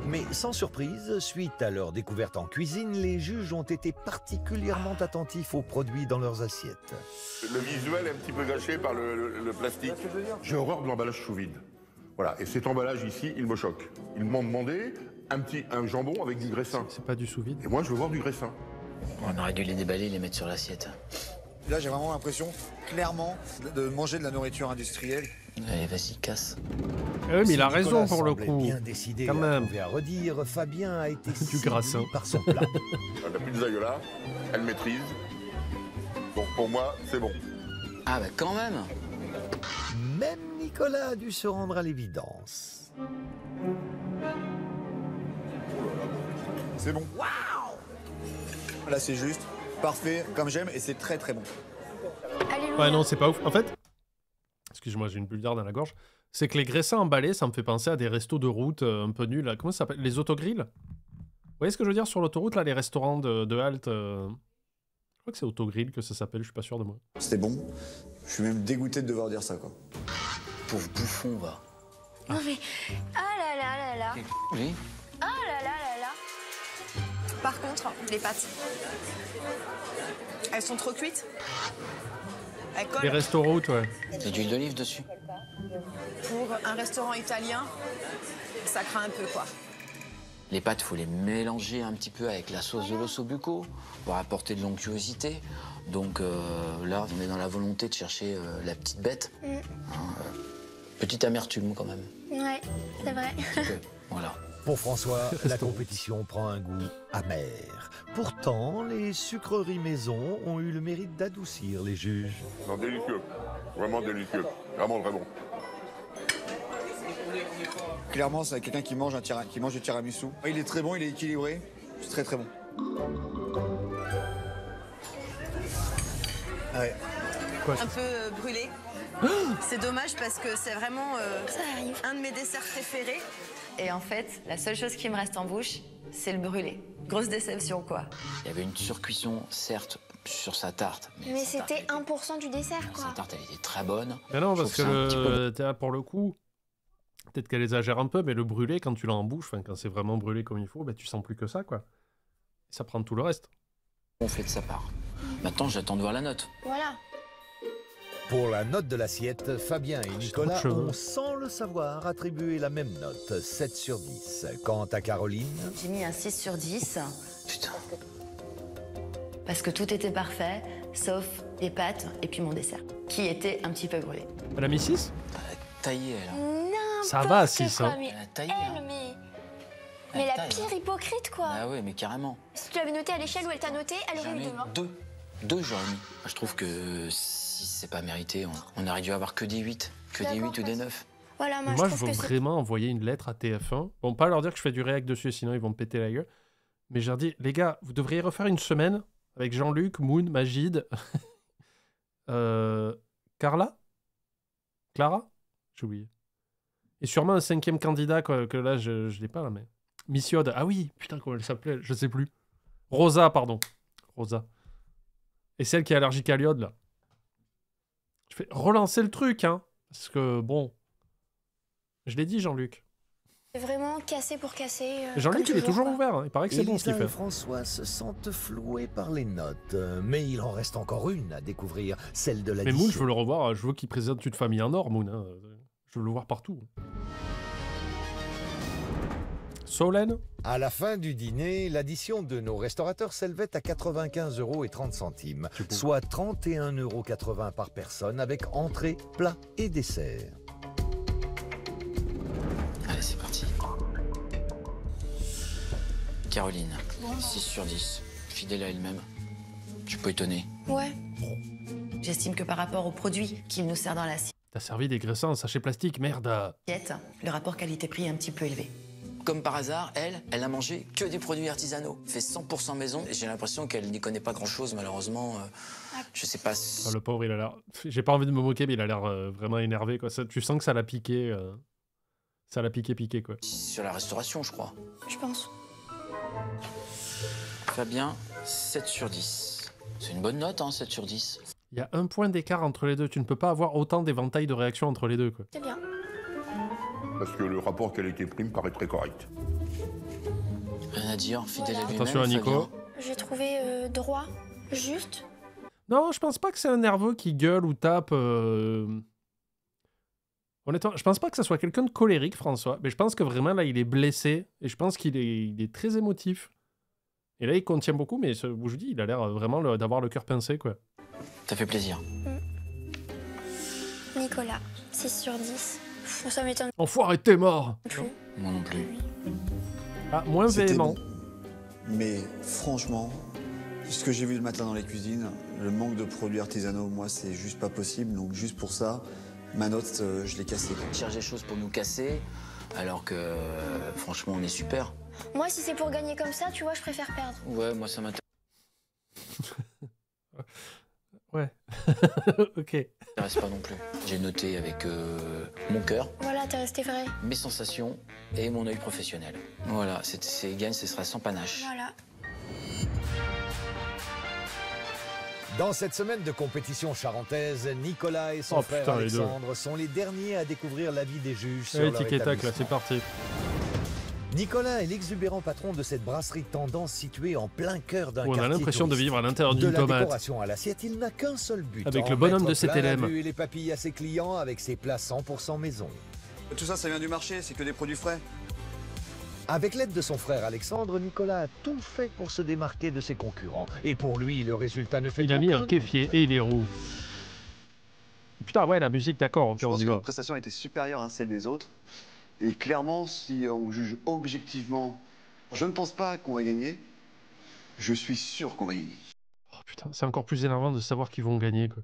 Mais sans surprise, suite à leur découverte en cuisine, les juges ont été particulièrement attentifs aux produits dans leurs assiettes. Le visuel est un petit peu gâché par le plastique. J'ai horreur de l'emballage sous vide. Voilà, et cet emballage ici, il me choque. Ils m'ont demandé un jambon avec du graissin. C'est pas du sous-vide. Et moi, je veux voir du graissin. On aurait dû les déballer et les mettre sur l'assiette. Là, j'ai vraiment l'impression, clairement, de manger de la nourriture industrielle. Allez, vas-y, casse. Eh oui, mais il a raison Nicolas pour le semblait coup. bien décidé Quand à même. trouver à redire, Fabien a été Du séduit grassin. par son plat. La pizzaiola, elle maîtrise. Donc pour moi, c'est bon. Ah bah quand même. Même Nicolas a dû se rendre à l'évidence. C'est bon. Là, c'est juste, parfait, comme j'aime, et c'est très très bon. Alléluia. Ouais, non, c'est pas ouf. En fait, excuse-moi, j'ai une bulle d'air dans la gorge. C'est que les graissins emballés, ça me fait penser à des restos de route un peu nuls. Là. Comment ça s'appelle? Les autogrilles? Vous voyez ce que je veux dire sur l'autoroute, là, les restaurants de halte Je crois que c'est autogrill que ça s'appelle, je suis pas sûr de moi. C'était bon. Je suis même dégoûté de devoir dire ça, quoi. Pauvre bouffon, va. Non mais... Ah là là là là. Oui. Ah là là là là. Par contre, les pâtes, elles sont trop cuites. Elles Les collent. restos route, ouais. Il y a de l'huile d'olive dessus. Pour un restaurant italien, ça craint un peu, quoi. Les pâtes, faut les mélanger un petit peu avec la sauce de l'osso bucco pour apporter de l'onctuosité. Donc là, on est dans la volonté de chercher la petite bête. Petite amertume quand même. Ouais, c'est vrai. Voilà. Pour François, la compétition prend un goût amer. Pourtant, les sucreries maison ont eu le mérite d'adoucir les juges. Non, délicieux. Vraiment délicieux. Vraiment très bon. Clairement, c'est quelqu'un qui mange du tiramisu. Il est très bon, il est équilibré. C'est très très bon. Ouais. Un peu brûlé. C'est dommage parce que c'est vraiment Ça arrive. un de mes desserts préférés. Et en fait, la seule chose qui me reste en bouche, c'est le brûlé. Grosse déception, quoi. Il y avait une surcuisson, certes, sur sa tarte. Mais sa tarte, c'était elle était- 1% du dessert, Sa quoi. tarte, elle était très bonne. Mais non, Je parce que trouve ça un petit peu- t'es là pour le coup, peut-être qu'elle exagère un peu, mais le brûlé, quand tu l'as en bouche, quand c'est vraiment brûlé comme il faut, bah, tu sens plus que ça, quoi. Et ça prend tout le reste. On fait de sa part. Maintenant, j'attends de voir la note. Voilà. Pour la note de l'assiette, Fabien et Nicolas trop de cheveux. ont, sans le savoir, attribué la même note, 7 sur 10. Quant à Caroline, J'ai mis un 6 sur 10, Putain. parce que tout était parfait, sauf les pâtes et puis mon dessert, qui était un petit peu brûlé. Elle a mis 6? Elle a taillé, elle. N'importe Ça va, 6, quoi, hein. mais Elle a taillé, elle, hein. mais Elle la taille, pire hein. hypocrite, quoi. Ah ouais, mais carrément. Si tu l'avais noté à l'échelle où elle t'a noté, elle aurait eu J'en ai 2. Hein. deux, j'aurais mis. Je trouve que si c'est pas mérité, on aurait dû avoir que des 8. Que des D'accord, 8 ou des 9. Voilà, moi, Moi, je je trouve veux que c'est... vraiment envoyer une lettre à TF1. Bon, pas leur dire que je fais du réac dessus, sinon ils vont me péter la gueule. Mais je leur dis, les gars, vous devriez refaire une semaine avec Jean-Luc, Moon, Magid, Carla, Clara, j'ai oublié. Et sûrement un 5e candidat que là, je l'ai pas là, mais Missiode. Ah oui, putain, comment elle s'appelait, je sais plus. Rosa, pardon. Rosa. Et celle qui est allergique à l'iode, là. Je fais relancer le truc, hein. Parce que, bon... Je l'ai dit, Jean-Luc. C'est vraiment cassé pour casser. Jean-Luc, comme il est toujours quoi. ouvert. Hein. Il paraît que c'est bon ce qu'il Elisa et fait. François se sentent floués par les notes. Mais il en reste encore une à découvrir, celle de Mais l'addition. Moon, je veux le revoir. Je veux qu'il présente une famille en or, Moon. Hein. Je veux le voir partout. Solène? À la fin du dîner, l'addition de nos restaurateurs s'élevait à 95,30 €, soit 31,80 € par personne avec entrée, plat et dessert. Allez, c'est parti. Caroline, 6 sur 10. Fidèle à elle-même. Je suis pas étonné. Ouais. J'estime que par rapport au produit qu'il nous sert dans T'as servi des graissins en sachet plastique, merde. l'assiette, le rapport qualité-prix est un petit peu élevé. Comme par hasard, elle a mangé que des produits artisanaux. Fait 100% maison. Et j'ai l'impression qu'elle n'y connaît pas grand-chose, malheureusement. Je sais pas si... Oh, le pauvre, il a l'air... J'ai pas envie de me moquer, mais il a l'air vraiment énervé, quoi. Ça, tu sens que ça l'a piqué. Ça l'a piqué, quoi. Sur la restauration, je crois. Je pense. Fabien, 7 sur 10. C'est une bonne note, hein, 7 sur 10. Il y a un point d'écart entre les deux. Tu ne peux pas avoir autant d'éventail de réactions entre les deux, quoi. C'est bien. Parce que le rapport qualité-prix me paraît très correct. Rien à dire, fidèle à lui-même. Attention à Nico. Fabien. J'ai trouvé droit, juste. Non, je pense pas que c'est un nerveux qui gueule ou tape. Honnêtement, je pense pas que ça soit quelqu'un de colérique, François. Mais je pense que vraiment, là, il est blessé. Et je pense qu'il est, il est très émotif. Et là, il contient beaucoup, mais je vous dis, il a l'air vraiment d'avoir le cœur pincé, quoi. Ça fait plaisir. Nicolas, 6 sur 10. Ça m'étonne. Enfoiré, t'es mort. Moi non plus. Ah, moins véhément. Bon. Mais franchement, ce que j'ai vu le matin dans les cuisines, le manque de produits artisanaux, moi, c'est juste pas possible. Donc juste pour ça, ma note, je l'ai cassée. On cherche des choses pour nous casser, alors que franchement, on est super. Moi, si c'est pour gagner comme ça, tu vois, je préfère perdre. Ouais, moi ça m'intéresse Ouais. Ok. pas non plus. J'ai noté avec mon cœur, Voilà, t'es resté vrai. mes sensations et mon œil professionnel. Voilà, c'est gagne, ce sera sans panache. Voilà. Dans cette semaine de compétition charentaise, Nicolas et son frère putain, les deux. Alexandre sont les derniers à découvrir l'avis des juges sur Allez, leur tic et tac, là, établissement. c'est parti. Nicolas est l'exubérant patron de cette brasserie tendance située en plein cœur d'un quartier On a l'impression de touristique. vivre à l'intérieur De d'une la tomate. décoration à l'assiette, il n'a qu'un seul but. Avec en le bonhomme mettre de plein la CTLM. vue et les papilles à ses clients avec ses plats 100% maison. Tout ça, ça vient du marché, c'est que des produits frais. Avec l'aide de son frère Alexandre, Nicolas a tout fait pour se démarquer de ses concurrents. Et pour lui, le résultat ne fait Il a mis un aucun kéfier et il est roux. Putain, ouais, la musique, d'accord, ok, Je on pense y que va. la prestation était supérieure à celle des autres. Et clairement, si on juge objectivement, je ne pense pas qu'on va gagner. Je suis sûr qu'on va gagner. Oh, putain, c'est encore plus énervant de savoir qu'ils vont gagner, quoi.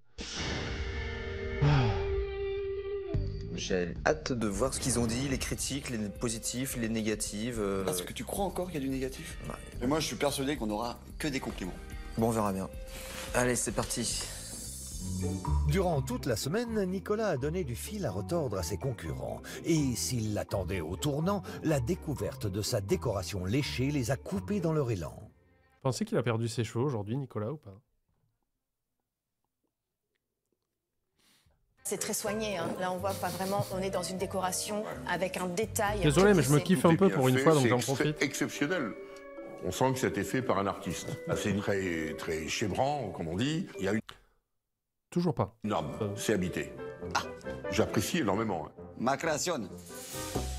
J'ai hâte de voir ce qu'ils ont dit, les critiques, les positifs, les négatifs. Est-ce que tu crois encore qu'il y a du négatif? Ouais. Et moi, je suis persuadé qu'on n'aura que des compliments. Bon, on verra bien. Allez, c'est parti. Durant toute la semaine, Nicolas a donné du fil à retordre à ses concurrents. Et s'il l'attendait au tournant, la découverte de sa décoration léchée les a coupés dans leur élan. Pensez qu'il a perdu ses cheveux aujourd'hui, Nicolas, ou pas? C'est très soigné, hein. Là on voit pas vraiment, on est dans une décoration avec un détail. Désolé, mais je me très kiffe Tout un est peu bien pour une fait, fois, donc c'est j'en profite. exceptionnel. On sent que ça a été fait par un artiste. C'est très, très chébrant, comme on dit. Il y a une Toujours pas. norme, c'est habité. J'apprécie énormément. hein. Ma création.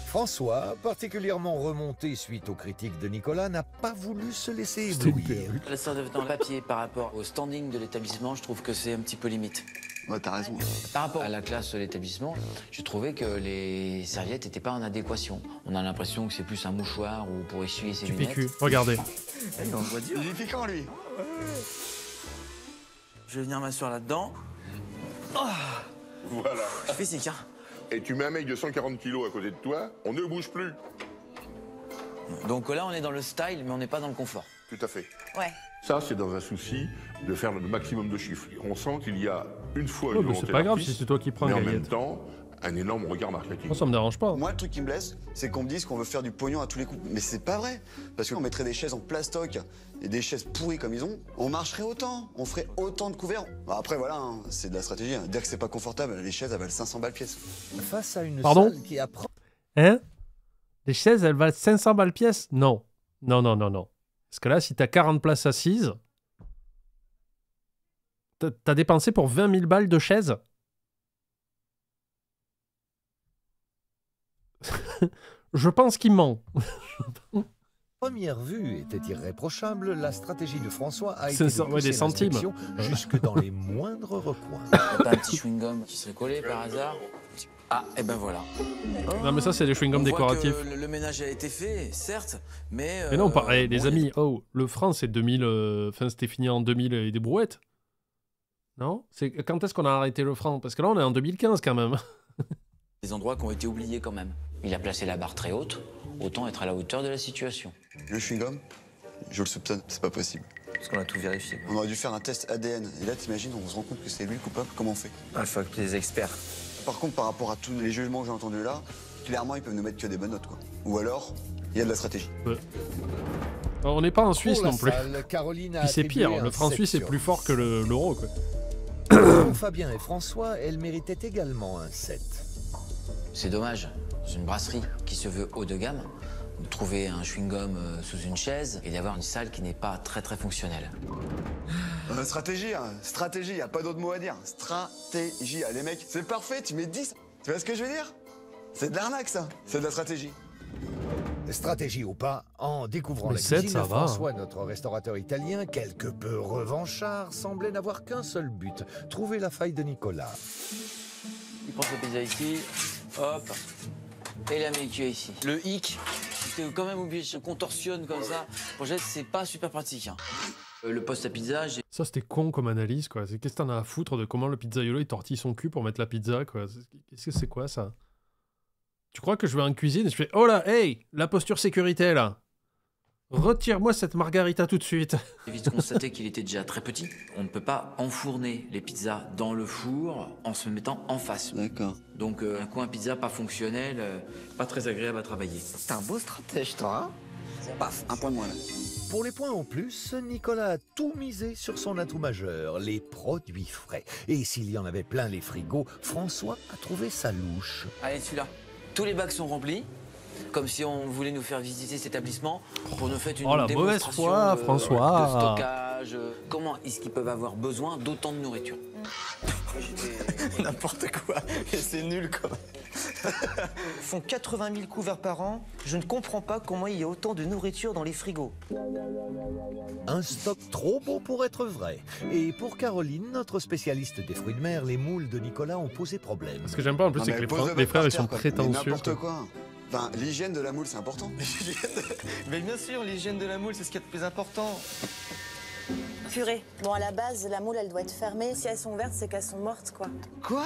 François, particulièrement remonté suite aux critiques de Nicolas, n'a pas voulu se laisser C'était une éblouir. perruque. La sorte de dans le papier par rapport au standing de l'établissement, je trouve que c'est un petit peu limite. Ouais, t'as raison. Par rapport à la classe de l'établissement, j'ai trouvé que les serviettes n'étaient pas en adéquation. On a l'impression que c'est plus un mouchoir ou pour essuyer ses Du lunettes. PQ, regardez. Il est piquant, lui. Je vais venir m'asseoir là-dedans. Voilà. Je fais physique, hein. Et tu mets un mec de 140 kilos à côté de toi, on ne bouge plus. Donc là, on est dans le style, mais on n'est pas dans le confort. Tout à fait. Ouais. Ça, c'est dans un souci de faire le maximum de chiffres. On sent qu'il y a une fois Ouais, une mais volonté c'est pas grave d'artiste, si c'est toi qui prends mais le en même gallette. temps, un énorme regard marketing. Moi, ça me dérange pas. Moi, le truc qui me blesse, c'est qu'on me dise qu'on veut faire du pognon à tous les coups. Mais c'est pas vrai. Parce qu'on mettrait des chaises en plastoc et des chaises pourries comme ils ont, on marcherait autant. On ferait autant de couverts. Bah, après, voilà, hein, c'est de la stratégie. hein. Dire que c'est pas confortable, les chaises, elles valent 500 balles pièce. Face à une Pardon salle qui apprend Hein? Les chaises, elles valent 500 balles pièce? Non. Non, non, non, non. Parce que là, si t'as 40 places assises, t'as dépensé pour 20 000 balles de chaises? Je pense qu'il ment. première vue était irréprochable, la stratégie de François a été C'est de ça, ouais, pousser des centimes. l'inspection jusque dans les moindres recoins. Pas un petit chewing-gum qui serait collé par hasard? Ah, et ben voilà. Non, mais ça, c'est des chewing-gums On voit décoratifs. que le ménage a été fait, certes, mais... Mais non, pareil, les bon, amis, oh, le franc, c'est 2000... Enfin, c'était fini en 2000 et des brouettes. Non? Quand est-ce qu'on a arrêté le franc? Parce que là, on est en 2015, quand même. Des endroits qui ont été oubliés quand même. Il a placé la barre très haute, autant être à la hauteur de la situation. Le chewing-gum, je le soupçonne, c'est pas possible. Parce qu'on a tout vérifié. On aurait dû faire un test ADN. Et là, t'imagines, on se rend compte que c'est lui le coupable. Comment on fait? Il faut que les experts. Par contre, par rapport à tous les jugements que j'ai entendus là, clairement, ils peuvent nous mettre que des bonnes notes, quoi. Ou alors, il y a de la stratégie. Alors, on n'est pas en Suisse Pour la non plus. salle, Caroline a Puis c'est attribué pire, le un franc 7 suisse est sur plus fort que l'euro, quoi. Pour Fabien et François, elle méritait également un 7. C'est dommage, dans une brasserie qui se veut haut de gamme, de trouver un chewing-gum sous une chaise et d'avoir une salle qui n'est pas très très fonctionnelle. Stratégie, hein. Stratégie, y a pas d'autre mot à dire. Stratégie, ah, les mecs, c'est parfait, tu mets 10. Tu vois ce que je veux dire? C'est de l'arnaque, ça. C'est de la stratégie. Stratégie ou pas, en découvrant Mais la 7, cuisine, ça va. François, notre restaurateur italien, quelque peu revanchard, semblait n'avoir qu'un seul but, trouver la faille de Nicolas. Il prend sa pizza ici, hop, et la met cuit ici. Le hic, c'est quand même obligé, je contorsionne comme ça. Pour Jess, c'est pas super pratique. Hein. Le poste à pizza, j'ai... Ça, c'était con comme analyse, quoi. Qu'est-ce que t'en as à foutre de comment le pizzaiolo il tortille son cul pour mettre la pizza, quoi. Qu'est-ce que c'est quoi, ça? Tu crois que je vais en cuisine et je fais « Oh là, hey, la posture sécurité, là! Retire-moi cette margarita tout de suite !» J'ai vite constaté qu'il était déjà très petit. On ne peut pas enfourner les pizzas dans le four en se mettant en face. D'accord. Donc un coin pizza pas fonctionnel, pas très agréable à travailler. T'es un beau stratège, toi, hein? Paf, un point de moins là. Pour les points en plus, Nicolas a tout misé sur son atout majeur, les produits frais. Et s'il y en avait plein les frigos, François a trouvé sa louche. Allez, celui-là. Tous les bacs sont remplis, comme si on voulait nous faire visiter cet établissement pour nous faire une Oh, la mauvaise démonstration foi, de François. stockage. Comment est-ce qu'ils peuvent avoir besoin d'autant de nourriture? N'importe quoi. C'est nul, quoi. Ils font 80 000 couverts par an. Je ne comprends pas comment il y a autant de nourriture dans les frigos. Un stock trop beau pour être vrai. Et pour Caroline, notre spécialiste des fruits de mer, les moules de Nicolas ont posé problème. Ce que j'aime pas en plus, c'est que les frères, ils sont prétentieux. N'importe quoi. Enfin, l'hygiène de la moule, c'est important. Mais bien sûr, l'hygiène de la moule, c'est ce qu'il y a de plus important. Purée. Bon, à la base, la moule, elle doit être fermée. Si elles sont ouvertes, c'est qu'elles sont mortes, quoi. Quoi?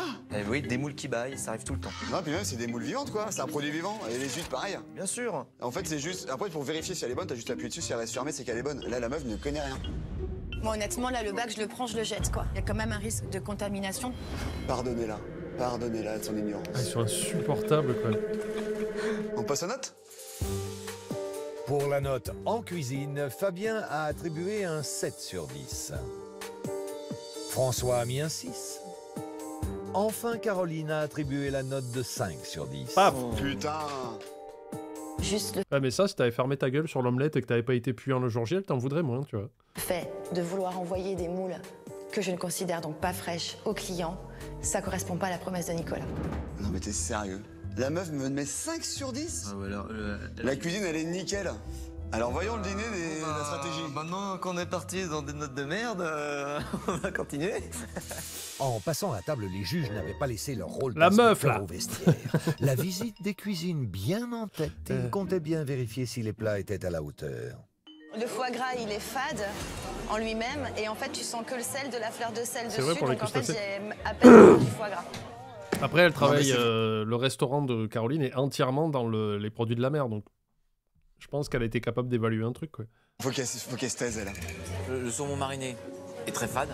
Oui, des moules qui baillent, ça arrive tout le temps. Non, puis même, c'est des moules vivantes, quoi. C'est un produit vivant. Et les huîtres, pareil. Bien sûr. En fait, c'est juste... Après, pour vérifier si elle est bonne, t'as juste appuyé dessus. Si elle reste fermée, c'est qu'elle est bonne. Là, la meuf ne connaît rien. Moi, honnêtement, là, le bac, je le prends, je le jette, quoi. Il y a quand même un risque de contamination. Pardonnez-la. Pardonnez-la de son ignorance. Ah, ils sont insupportables, quoi. On passe aux notes? Pour la note en cuisine, Fabien a attribué un 7 sur 10. François a mis un 6. Enfin, Caroline a attribué la note de 5 sur 10. Paf. Putain. Juste le Ouais, mais ça, si t'avais fermé ta gueule sur l'omelette et que t'avais pas été puant le jour J, elle t'en voudrait moins, tu vois. fait de vouloir envoyer des moules que je ne considère donc pas fraîches aux clients, ça correspond pas à la promesse de Nicolas. Non, mais t'es sérieux? La meuf me met 5 sur 10? Ah, voilà, La cuisine, elle est nickel. Alors voyons le dîner et la stratégie. Maintenant qu'on est parti dans des notes de merde, on va continuer. En passant à table, les juges n'avaient pas laissé leur rôle La meuf, d'inspecteur là. au vestiaire. La visite des cuisines bien en tête, ils comptaient bien vérifier si les plats étaient à la hauteur. Le foie gras, il est fade en lui-même, et en fait, tu sens que le sel, de la fleur de sel C'est dessus, vrai pour les donc en fait, crustacés. j'ai à peine du foie gras. Après, elle travaille. c'est- Le restaurant de Caroline est entièrement dans les produits de la mer, donc je pense qu'elle a été capable d'évaluer un truc, quoi. Faut qu'elle se taise, elle. Le saumon mariné est très fade.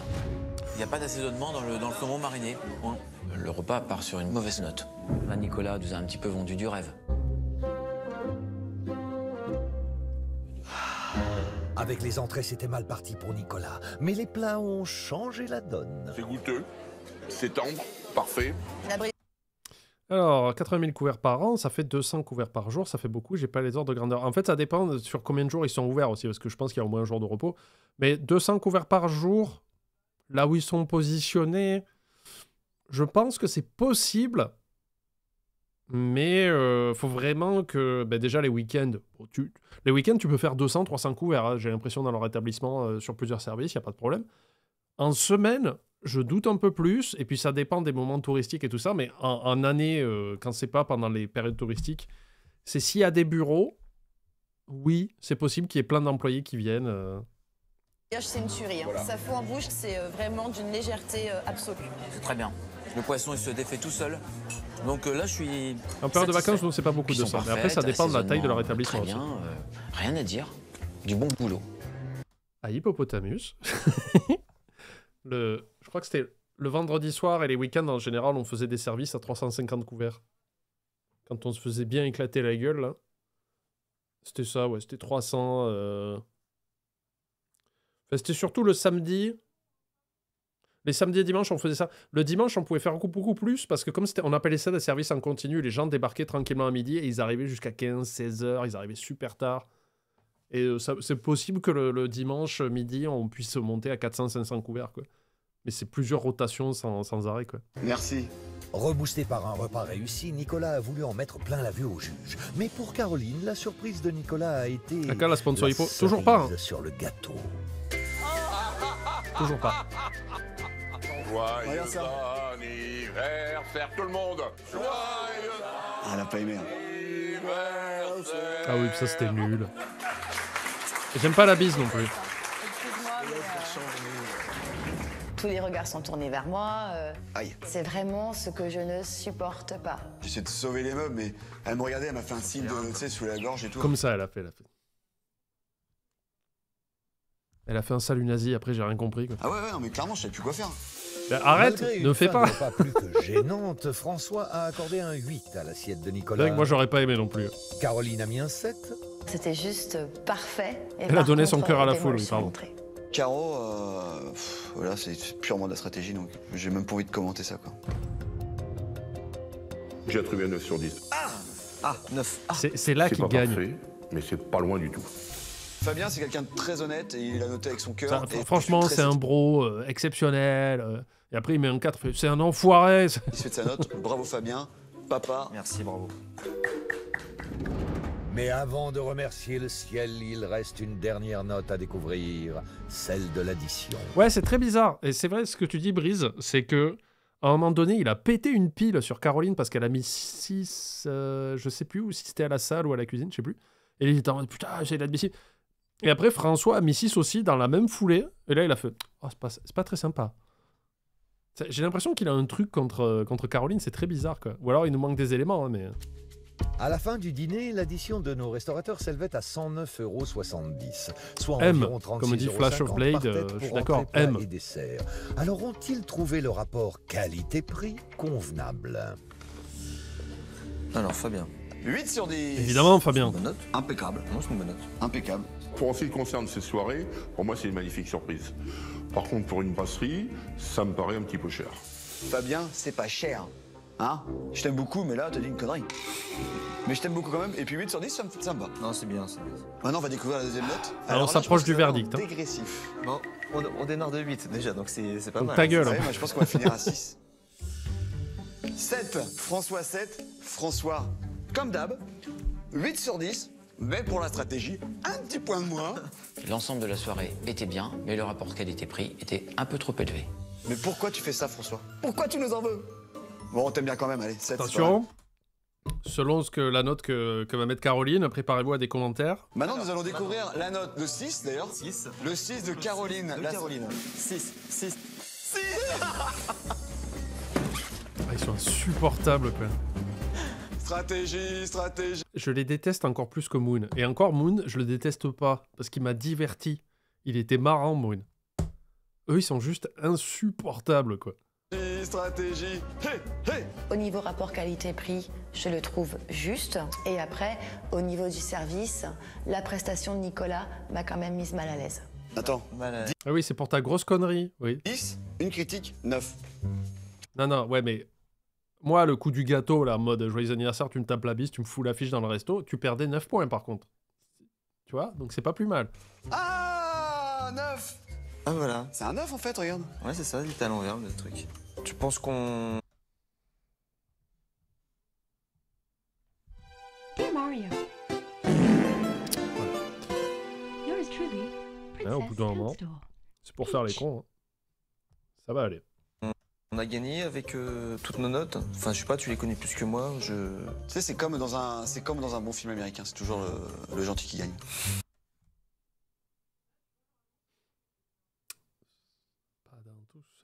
Il n'y a pas d'assaisonnement dans le saumon mariné. Bon, le repas part sur une mauvaise note. Là, Nicolas nous a un petit peu vendu du rêve. Avec les entrées, c'était mal parti pour Nicolas, mais les plats ont changé la donne. C'est goûteux, c'est tendre, parfait. La brise Alors, 80 000 couverts par an, ça fait 200 couverts par jour, ça fait beaucoup, j'ai pas les ordres de grandeur. En fait, ça dépend sur combien de jours ils sont ouverts aussi, parce que je pense qu'il y a au moins un jour de repos. Mais 200 couverts par jour, là où ils sont positionnés, je pense que c'est possible. Mais faut vraiment que... Ben déjà, les week-ends, les week-ends, tu peux faire 200, 300 couverts. Hein, j'ai l'impression dans leur établissement sur plusieurs services, il n'y a pas de problème. En semaine, je doute un peu plus. Et puis, ça dépend des moments touristiques et tout ça. Mais en année, quand c'est pas pendant les périodes touristiques, c'est s'il y a des bureaux, oui, c'est possible qu'il y ait plein d'employés qui viennent. c'est une tuerie. Hein. Ça fout en bouche, c'est vraiment d'une légèreté absolue. C'est très bien. Le poisson, il se défait tout seul. Donc là, je suis. En période de satisfait. vacances, nous, c'est pas beaucoup Puis de ils sont ça. Mais après, ça parfaites, dépend de la taille de leur assaisonnement, établissement Très aussi. bien, rien à dire. Du bon boulot. À Hippopotamus. Je crois que c'était le vendredi soir et les week-ends en général, on faisait des services à 350 couverts. Quand on se faisait bien éclater la gueule, là. C'était ça, ouais, c'était 300. Enfin, c'était surtout le samedi. Les samedis et dimanches, on faisait ça. Le dimanche, on pouvait faire beaucoup plus parce que comme on appelait ça des services en continu, les gens débarquaient tranquillement à midi et ils arrivaient jusqu'à 15, 16 heures, ils arrivaient super tard. Et c'est possible que le dimanche midi, on puisse monter à 400, 500 couverts, quoi. Mais c'est plusieurs rotations sans arrêt, quoi. Merci. Reboosté par un repas réussi, Nicolas a voulu en mettre plein la vue au juge. Mais pour Caroline, la surprise de Nicolas a été... Quand la sponsor Hippo, toujours pas. Hein. Sur le gâteau. Toujours pas. Joyeux anniversaire tout le monde. Joyeux Ah, elle a pas aimé. Hein. anniversaire. Ah oui, ça c'était nul. J'aime pas la bise non plus. Tous les regards sont tournés vers moi. Aïe. C'est vraiment ce que je ne supporte pas. J'essaie de sauver les meubles, mais elle me regardait, elle m'a fait un signe de, tu sais, sous la gorge et tout. Comme ça, elle a fait. Elle a fait un salut nazi, après j'ai rien compris. Quoi. Ah ouais, non, mais clairement, je savais plus quoi faire. Bah, arrête, ne fais pas. Pas plus que gênante, François a accordé un 8 à l'assiette de Nicolas. Moi j'aurais pas aimé non plus. Caroline a mis un 7. C'était juste parfait. Et elle a donné son cœur à la foule, oui, pardon. Caro, voilà, c'est purement de la stratégie, donc j'ai même pas envie de commenter ça, quoi. J'ai attribué un 9 sur 10. Ah, 9. Ah. C'est là qu'il gagne. Parfait, mais c'est pas loin du tout. Fabien, c'est quelqu'un de très honnête et il a noté avec son cœur. Franchement, c'est un bro exceptionnel. Et après, il met un 4. C'est un enfoiré. Il se fait de sa note. Bravo Fabien. Papa. Merci, bravo. Mais avant de remercier le ciel, il reste une dernière note à découvrir, celle de l'addition. Ouais, c'est très bizarre. Et c'est vrai, ce que tu dis, Brise, c'est que à un moment donné, il a pété une pile sur Caroline parce qu'elle a mis 6... je sais plus, ou si c'était à la salle ou à la cuisine, je sais plus. Et il était en mode, putain, j'ai l'admissible. Et après, François a mis 6 aussi dans la même foulée. Et là, il a fait, oh, c'est pas très sympa. J'ai l'impression qu'il a un truc contre Caroline, c'est très bizarre, quoi. Ou alors, il nous manque des éléments, hein, mais... À la fin du dîner, l'addition de nos restaurateurs s'élevait à 109,70 €, soit M, environ 36,50 comme dit Flash of Blade, je suis d'accord, M. Et dessert. Alors ont-ils trouvé le rapport qualité-prix convenable? Alors, Fabien. 8 sur 10. Évidemment, Fabien. Une bonne note. Impeccable. Non, c'est une bonne note. Impeccable. Pour en ce qui concerne ces soirées, pour moi, c'est une magnifique surprise. Par contre, pour une brasserie, ça me paraît un petit peu cher. Fabien, c'est pas cher. Hein? Je t'aime beaucoup, mais là, t'as dit une connerie. Mais je t'aime beaucoup quand même. Et puis 8 sur 10, ça me va. Non, c'est bien, c'est bien. Maintenant, on va découvrir la deuxième note. Alors, on s'approche du verdict. Hein. Dégressif. Bon, on démarre de 8 déjà, donc c'est pas donc mal. Ta gueule. Ouais, moi, je pense qu'on va finir à 6. 7. François 7. François, comme d'hab, 8 sur 10. Mais pour la stratégie, un petit point de moins. L'ensemble de la soirée était bien, mais le rapport qualité-prix était un peu trop élevé. Mais pourquoi tu fais ça, François? Pourquoi tu nous en veux? Bon, on t'aime bien quand même, allez, 7. Attention, selon la note que va mettre Caroline, préparez-vous à des commentaires. Maintenant, nous allons découvrir la note de 6, d'ailleurs. 6. Le 6 de Caroline. De Caroline. 6. Ils sont insupportables, quoi. Stratégie. Je les déteste encore plus que Moon. Et encore, Moon, je le déteste pas, parce qu'il m'a diverti. Il était marrant, Moon. Eux, ils sont juste insupportables, quoi. Stratégie. Hey. Au niveau rapport qualité-prix, je le trouve juste. Et après, au niveau du service, la prestation de Nicolas m'a quand même mise mal à l'aise. Attends. Ah oui, c'est pour ta grosse connerie, oui. 10, une critique, 9. Non, ouais, mais... Moi, le coup du gâteau, là, en mode joyeux anniversaire, tu me tapes la bise, tu me fous l'affiche dans le resto, tu perdais 9 points, par contre. Tu vois? Donc c'est pas plus mal. Ah, 9. Ah voilà. C'est un 9 en fait, regarde. Ouais, c'est ça, il est à l'envers le truc. Tu penses qu'on... Dear Mario. Yours truly, Hein, au bout d'un moment, c'est pour faire les cons. Hein. Ça va aller. On a gagné avec toutes nos notes. Enfin, je sais pas, tu les connais plus que moi. Tu sais, c'est comme dans un bon film américain. C'est toujours le gentil qui gagne.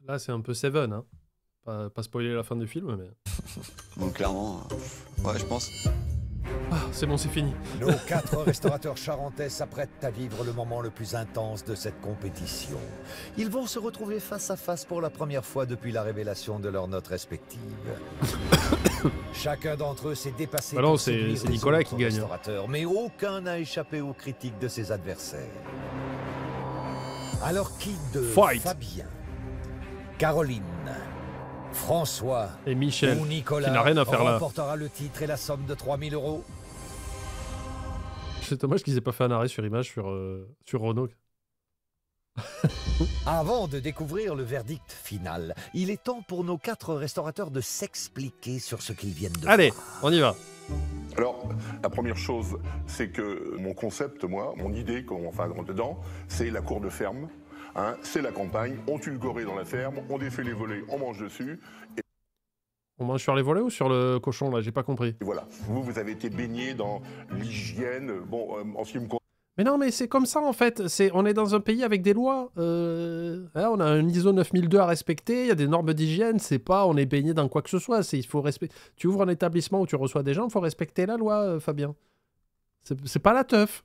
Là, c'est un peu Seven, hein. Pas spoiler la fin du film, mais... Donc clairement, ouais, je pense. Ah, c'est bon, c'est fini. Nos 4 restaurateurs charentais s'apprêtent à vivre le moment le plus intense de cette compétition. Ils vont se retrouver face à face pour la première fois depuis la révélation de leurs notes respectives. Chacun d'entre eux s'est dépassé. Bah non, c'est Nicolas qui gagne. Mais aucun n'a échappé aux critiques de ses adversaires. Alors qui de Fabien, Caroline, François et Michel, ou Nicolas qui n'a rien à faire là, remportera le titre et la somme de 3 000 €? C'est dommage qu'ils aient pas fait un arrêt sur image sur Renault. Avant de découvrir le verdict final, il est temps pour nos 4 restaurateurs de s'expliquer sur ce qu'ils viennent de Allez, voir. on y va. Alors, la première chose, c'est que mon concept, moi, mon idée, enfin, dedans, c'est la cour de ferme. Hein, c'est la campagne, on tue le goré dans la ferme, on défait les volets, on mange dessus. Et On mange sur les volets ou sur le cochon, là? J'ai pas compris. voilà, vous avez été baigné dans l'hygiène, bon, en ce qui me concerne. Mais non, mais c'est comme ça, en fait. On est dans un pays avec des lois. Hein, on a un ISO 9002 à respecter, il y a des normes d'hygiène, c'est pas on est baigné dans quoi que ce soit. Il faut tu ouvres un établissement où tu reçois des gens, il faut respecter la loi, Fabien. C'est pas la teuf.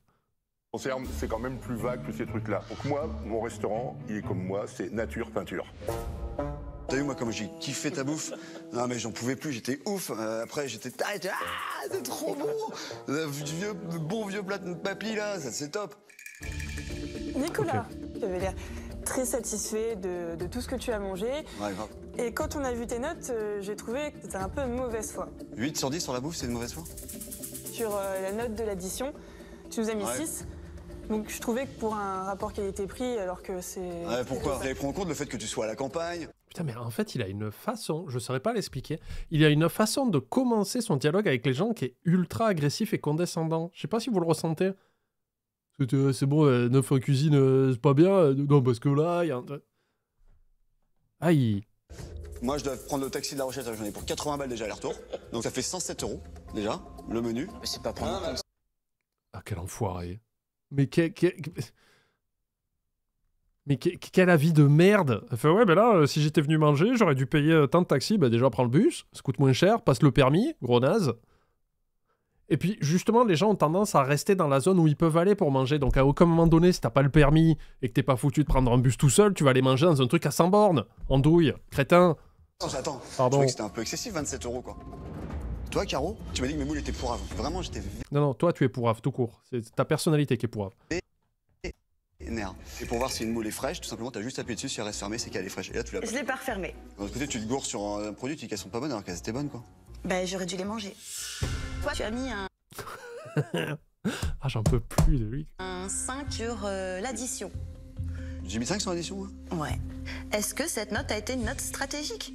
Concerne, c'est quand même plus vague que ces trucs-là. Donc moi, mon restaurant, il est comme moi, c'est nature peinture. T'as vu moi comme j'ai kiffé ta bouffe? Non mais j'en pouvais plus, j'étais ouf. Après j'étais c'est trop bon. Bon vieux plat de papy là, ça c'est top. Nicolas, tu avais l'air très satisfait de tout ce que tu as mangé. Ouais, grave. Et quand on a vu tes notes, j'ai trouvé que c'était un peu de mauvaise foi. 8 sur 10 sur la bouffe, c'est de mauvaise foi? Sur la note de l'addition, tu nous as mis 6. Donc je trouvais que pour un rapport qualité-prix, alors que c'est... Ouais, pourquoi? Vous avez pris en compte le fait que tu sois à la campagne? Putain, mais en fait, il a une façon, je saurais pas l'expliquer, il a une façon de commencer son dialogue avec les gens qui est ultra agressif et condescendant. Je sais pas si vous le ressentez. C'est bon, 9 en cuisine, c'est pas bien. Non, parce que là, il y a un... Aïe. Moi, je dois prendre le taxi de La Rochelle, j'en ai pour 80 balles déjà aller-retour. Donc ça fait 107 € déjà, le menu. Mais c'est pas prendre en compte. Ah, quel enfoiré. Mais quel avis de merde. Enfin, ouais, ben là, si j'étais venu manger, j'aurais dû payer tant de taxi. Bah déjà, prends le bus, ça coûte moins cher, passe le permis, gros naze. Et puis, justement, les gens ont tendance à rester dans la zone où ils peuvent aller pour manger. Donc, à aucun moment donné, si t'as pas le permis et que t'es pas foutu de prendre un bus tout seul, tu vas aller manger dans un truc à 100 bornes. Andouille, crétin. Non, attends, je Pardon. trouvais que c'était un peu excessif, 27 € quoi. Toi, Caro, tu m'as dit que mes moules étaient pourraves. Vraiment, j'étais Non, toi, tu es pourrave, tout court. C'est ta personnalité qui est pourrave. vénère. Et pour voir si une moule est fraîche, tout simplement, t'as juste appuyé dessus, si elle reste fermée, c'est qu'elle est fraîche. Et là, tu l'as pas. Je l'ai pas refermé. D'un autre côté, tu te gourres sur un produit, tu dis qu'elles sont pas bonnes alors qu'elles étaient bonnes, quoi. Ben, j'aurais dû les manger. Toi, tu as mis Ah, j'en peux plus de lui. un 5 sur l'addition. J'ai mis 5 sur l'addition, ouais. Ouais. Est-ce que cette note a été une note stratégique?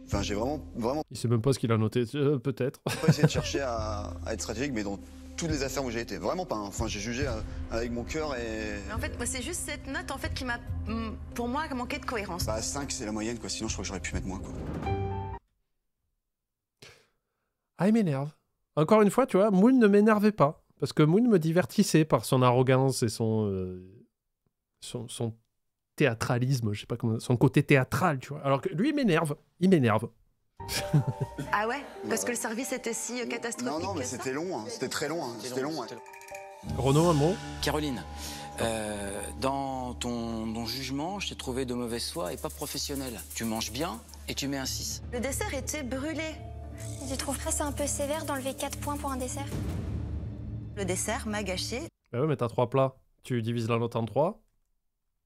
Enfin, j'ai vraiment Il sait même pas ce qu'il a noté, peut-être. pas essayé de chercher à être stratégique, mais dans toutes les affaires où j'ai été, vraiment pas. Hein. Enfin, j'ai jugé avec mon cœur et... Mais en fait, moi, c'est juste cette note en fait qui m'a, pour moi, manqué de cohérence. Bah, 5, c'est la moyenne, quoi. Sinon, je crois que j'aurais pu mettre moins, quoi. Ah, il m'énerve. Encore une fois, tu vois, Moon ne m'énervait pas. Parce que Moon me divertissait par son arrogance et son théâtralisme, je sais pas comment... Son côté théâtral, tu vois. Alors que lui, il m'énerve. Il m'énerve. Ah ouais? Parce que le service était si catastrophique. Non, mais c'était long, hein. C'était très long, hein. C'était long, hein. Renaud, un mot? Caroline, dans ton jugement, je t'ai trouvé de mauvaise foi et pas professionnel. Tu manges bien et tu mets un 6. Le dessert était brûlé. Tu trouves pas ça un peu sévère d'enlever 4 points pour un dessert? Le dessert m'a gâché. Bah ouais, mais t'as 3 plats. Tu divises la note en 3.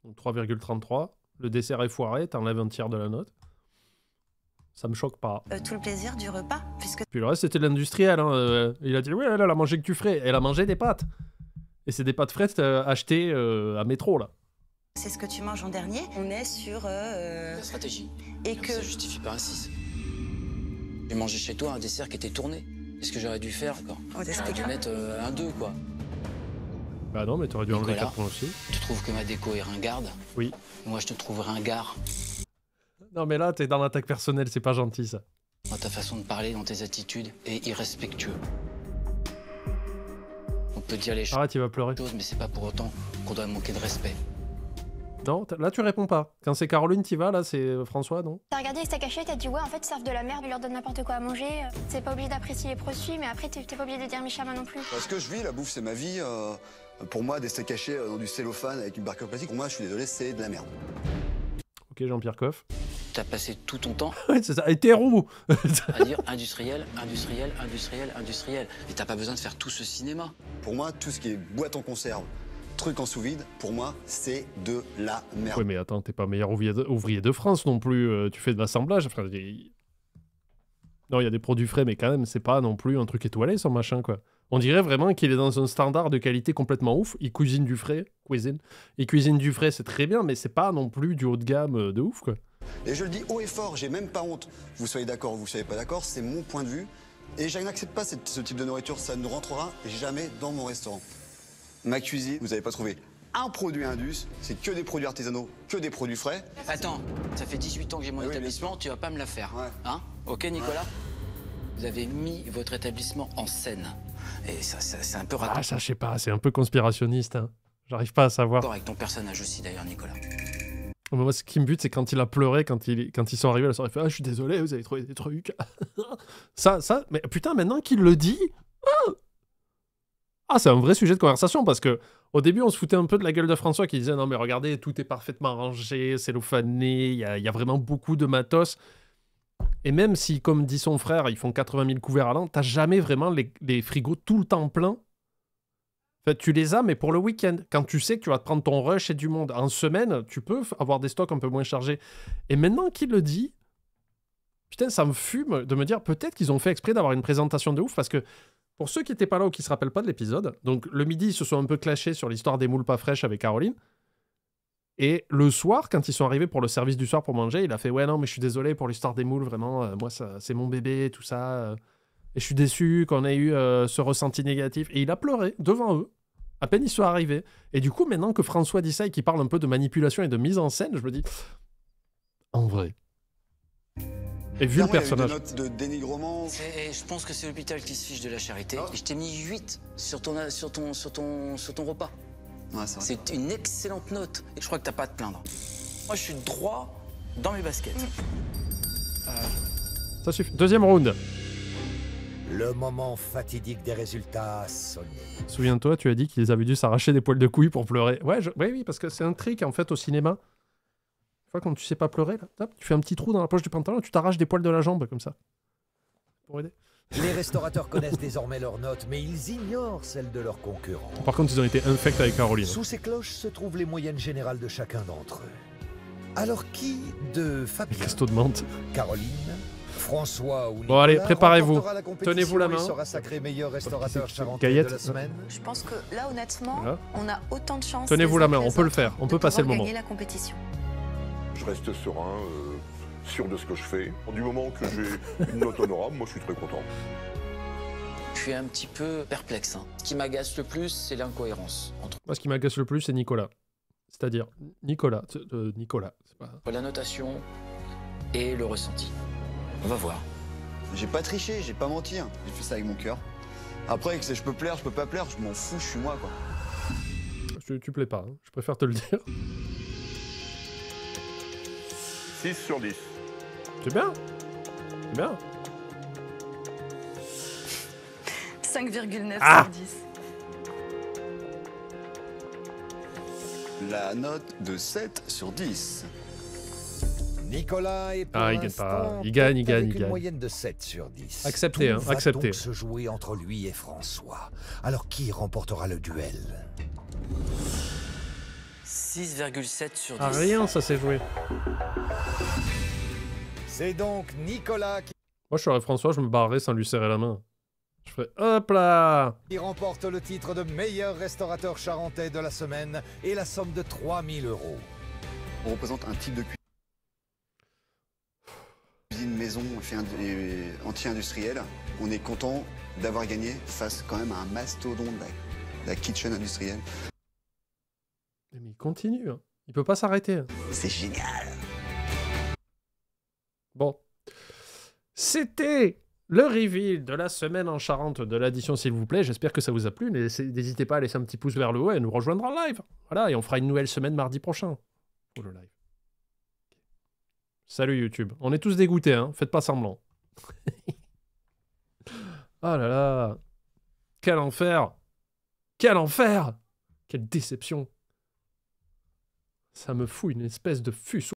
Donc 3,33. Le dessert est foiré, t'enlèves un tiers de la note. Ça me choque pas. Tout le plaisir du repas, puisque... Puis le reste, c'était de l'industriel. Hein. Il a dit, ouais, elle a mangé que du frais. Elle a mangé des pâtes. Et c'est des pâtes fraîches achetées à métro, là. C'est ce que tu manges en dernier. On est sur... La stratégie. Et que... Ça justifie pas un 6. J'ai mangé chez toi un dessert qui était tourné. Qu'est-ce que j'aurais dû faire, quoi? J'aurais dû mettre un 2, quoi. Bah non, mais t'aurais dû enlever Nicolas, 4 points aussi. Tu trouves que ma déco est ringarde? Oui. Moi, je te trouve ringard. Non, mais là, t'es dans l'attaque personnelle, c'est pas gentil, ça. Dans ta façon de parler, dans tes attitudes, et irrespectueux. On peut dire les Arrête, il va pleurer. choses, mais c'est pas pour autant qu'on doit manquer de respect. Non, là, tu réponds pas. Quand c'est Caroline, t'y vas, là, c'est François, non? T'as regardé les steaks hachés, t'as dit ouais, en fait, ils servent de la merde, ils leur donnent n'importe quoi à manger. C'est pas obligé d'apprécier les produits, mais après, t'es pas obligé de dire Michama non plus. Parce que je vis, la bouffe, c'est ma vie. Pour moi, des steaks hachés dans du cellophane avec une barque en plastique, pour moi, je suis désolé, c'est de la merde. Ok, Jean-Pierre Coff. T'as passé tout ton temps Ouais, c'est ça, hétéro. à dire industriel, industriel, industriel, industriel. Et t'as pas besoin de faire tout ce cinéma. Pour moi, tout ce qui est boîte en conserve, truc en sous-vide, pour moi, c'est de la merde. Ouais, mais attends, t'es pas meilleur ouvrier de France non plus. Tu fais de l'assemblage. Enfin, non, il y a des produits frais, mais quand même, c'est pas non plus un truc étoilé, son machin, quoi. On dirait vraiment qu'il est dans un standard de qualité complètement ouf. Il cuisine du frais. Il cuisine du frais, c'est très bien, mais c'est pas non plus du haut de gamme de ouf, quoi. Et je le dis haut et fort, j'ai même pas honte. Vous soyez d'accord ou vous soyez pas d'accord, c'est mon point de vue. Et je n'accepte pas ce type de nourriture, ça ne rentrera jamais dans mon restaurant. Ma cuisine, vous n'avez pas trouvé un produit Indus, c'est que des produits artisanaux, que des produits frais. Attends, ça fait 18 ans que j'ai mon établissement, tu vas pas me la faire. Hein? Ok, Nicolas? Vous avez mis votre établissement en scène. Et ça c'est un peu raté. Ah, ça, je sais pas, c'est un peu conspirationniste. Hein. J'arrive pas à savoir. Avec ton personnage aussi, d'ailleurs, Nicolas. Moi, ce qui me bute, c'est quand il a pleuré, quand ils sont arrivés à la soirée, il fait « Ah, je suis désolé, vous avez trouvé des trucs. » Ça, mais putain, maintenant qu'il le dit... Ah, c'est un vrai sujet de conversation, parce que au début, on se foutait un peu de la gueule de François, qui disait « Non, mais regardez, tout est parfaitement rangé, cellophané, il y a vraiment beaucoup de matos. » Et même si, comme dit son frère, ils font 80 000 couverts à l'an, t'as jamais vraiment les frigos tout le temps pleins. En fait, tu les as, mais pour le week-end. Quand tu sais que tu vas te prendre ton rush et du monde. En semaine, tu peux avoir des stocks un peu moins chargés. Et maintenant qu'il le dit, putain, ça me fume de me dire peut-être qu'ils ont fait exprès d'avoir une présentation de ouf, parce que pour ceux qui n'étaient pas là ou qui ne se rappellent pas de l'épisode, donc le midi, ils se sont un peu clashés sur l'histoire des moules pas fraîches avec Caroline. Et le soir, quand ils sont arrivés pour le service du soir pour manger, il a fait « Ouais, non, mais je suis désolé pour l'histoire des moules, vraiment, moi, c'est mon bébé, tout ça. Et je suis déçu qu'on ait eu ce ressenti négatif. » Et il a pleuré devant eux, à peine ils sont arrivés. Et du coup, maintenant que François dit ça et qu'il parle un peu de manipulation et de mise en scène, je me dis « En vrai. » Et vu le personnage... Il y a eu des notes de dénigrement. Et je pense que c'est l'hôpital qui se fiche de la charité. Et je t'ai mis 8 sur ton repas. Ouais, c'est une excellente note. Et je crois que t'as pas à te plaindre. Moi, je suis droit dans mes baskets. Ça suffit. Deuxième round. Le moment fatidique des résultats a sonné. Souviens-toi, tu as dit qu'ils avaient dû s'arracher des poils de couilles pour pleurer. Ouais, oui, parce que c'est un trick, en fait, au cinéma. Une fois, quand tu sais pas pleurer, là, hop, tu fais un petit trou dans la poche du pantalon et tu t'arraches des poils de la jambe, comme ça. Pour aider. Les restaurateurs connaissent désormais leurs notes, mais ils ignorent celles de leurs concurrents. Par contre, ils ont été infects avec Caroline. Sous ces cloches se trouvent les moyennes générales de chacun d'entre eux. Alors qui de Fabien, Resto de menthe. Caroline, François ou Nicolas, bon, allez, préparez-vous. remportera la compétition Tenez-vous la et main. sera sacré meilleur restaurateur charentais Gaillette. de la semaine. Je pense que là, honnêtement, Voilà. on a autant de chances. Tenez-vous les la uns main, que on les peut le autres faire, on de peut passer le pouvoir moment. gagner la compétition. Je reste serein, sûr de ce que je fais. Du moment que j'ai une note honorable, moi je suis très content. Je suis un petit peu perplexe. Hein. Ce qui m'agace le plus, c'est l'incohérence entre Moi, ce qui m'agace le plus, c'est Nicolas. C'est-à-dire, Nicolas. C'est pas... la notation et le ressenti. On va voir. J'ai pas triché, j'ai pas menti. Hein. J'ai fait ça avec mon cœur. Après, que je peux plaire, je peux pas plaire, je m'en fous, je suis moi, quoi. Tu plais pas, hein. Je préfère te le dire. 6 sur 10. C'est bien. C'est bien. 5,9 Ah sur 10. La note de 7 sur 10. Nicolas est pour Ah, il gagne l'instant pas. Il gagne, il tête avec gagne, il une gagne. moyenne de 7 sur 10. Acceptez, hein, Tout va acceptez. donc se jouer entre lui et François. Alors qui remportera le duel? 6,7 sur 10. Ah, rien, ça s'est joué. C'est donc Nicolas Moi, je serais François, je me barrerais sans lui serrer la main. Je ferais hop là. qui remporte le titre de meilleur restaurateur charentais de la semaine et la somme de 3000 €. On représente un type de cuisine maison et anti-industrielle. On est content d'avoir gagné face quand même à un mastodonte de la kitchen industrielle. Mais il continue. Hein. Il peut pas s'arrêter. Hein. C'est génial. Bon. C'était le reveal de la semaine en Charente de l'addition, s'il vous plaît. J'espère que ça vous a plu. N'hésitez pas à laisser un petit pouce vers le haut et à nous rejoindre en live. Voilà, et on fera une nouvelle semaine mardi prochain. Pour le live. Salut YouTube. On est tous dégoûtés, hein. Faites pas semblant. Oh là là. Quel enfer. Quel enfer. Quelle déception. Ça me fout une espèce de fus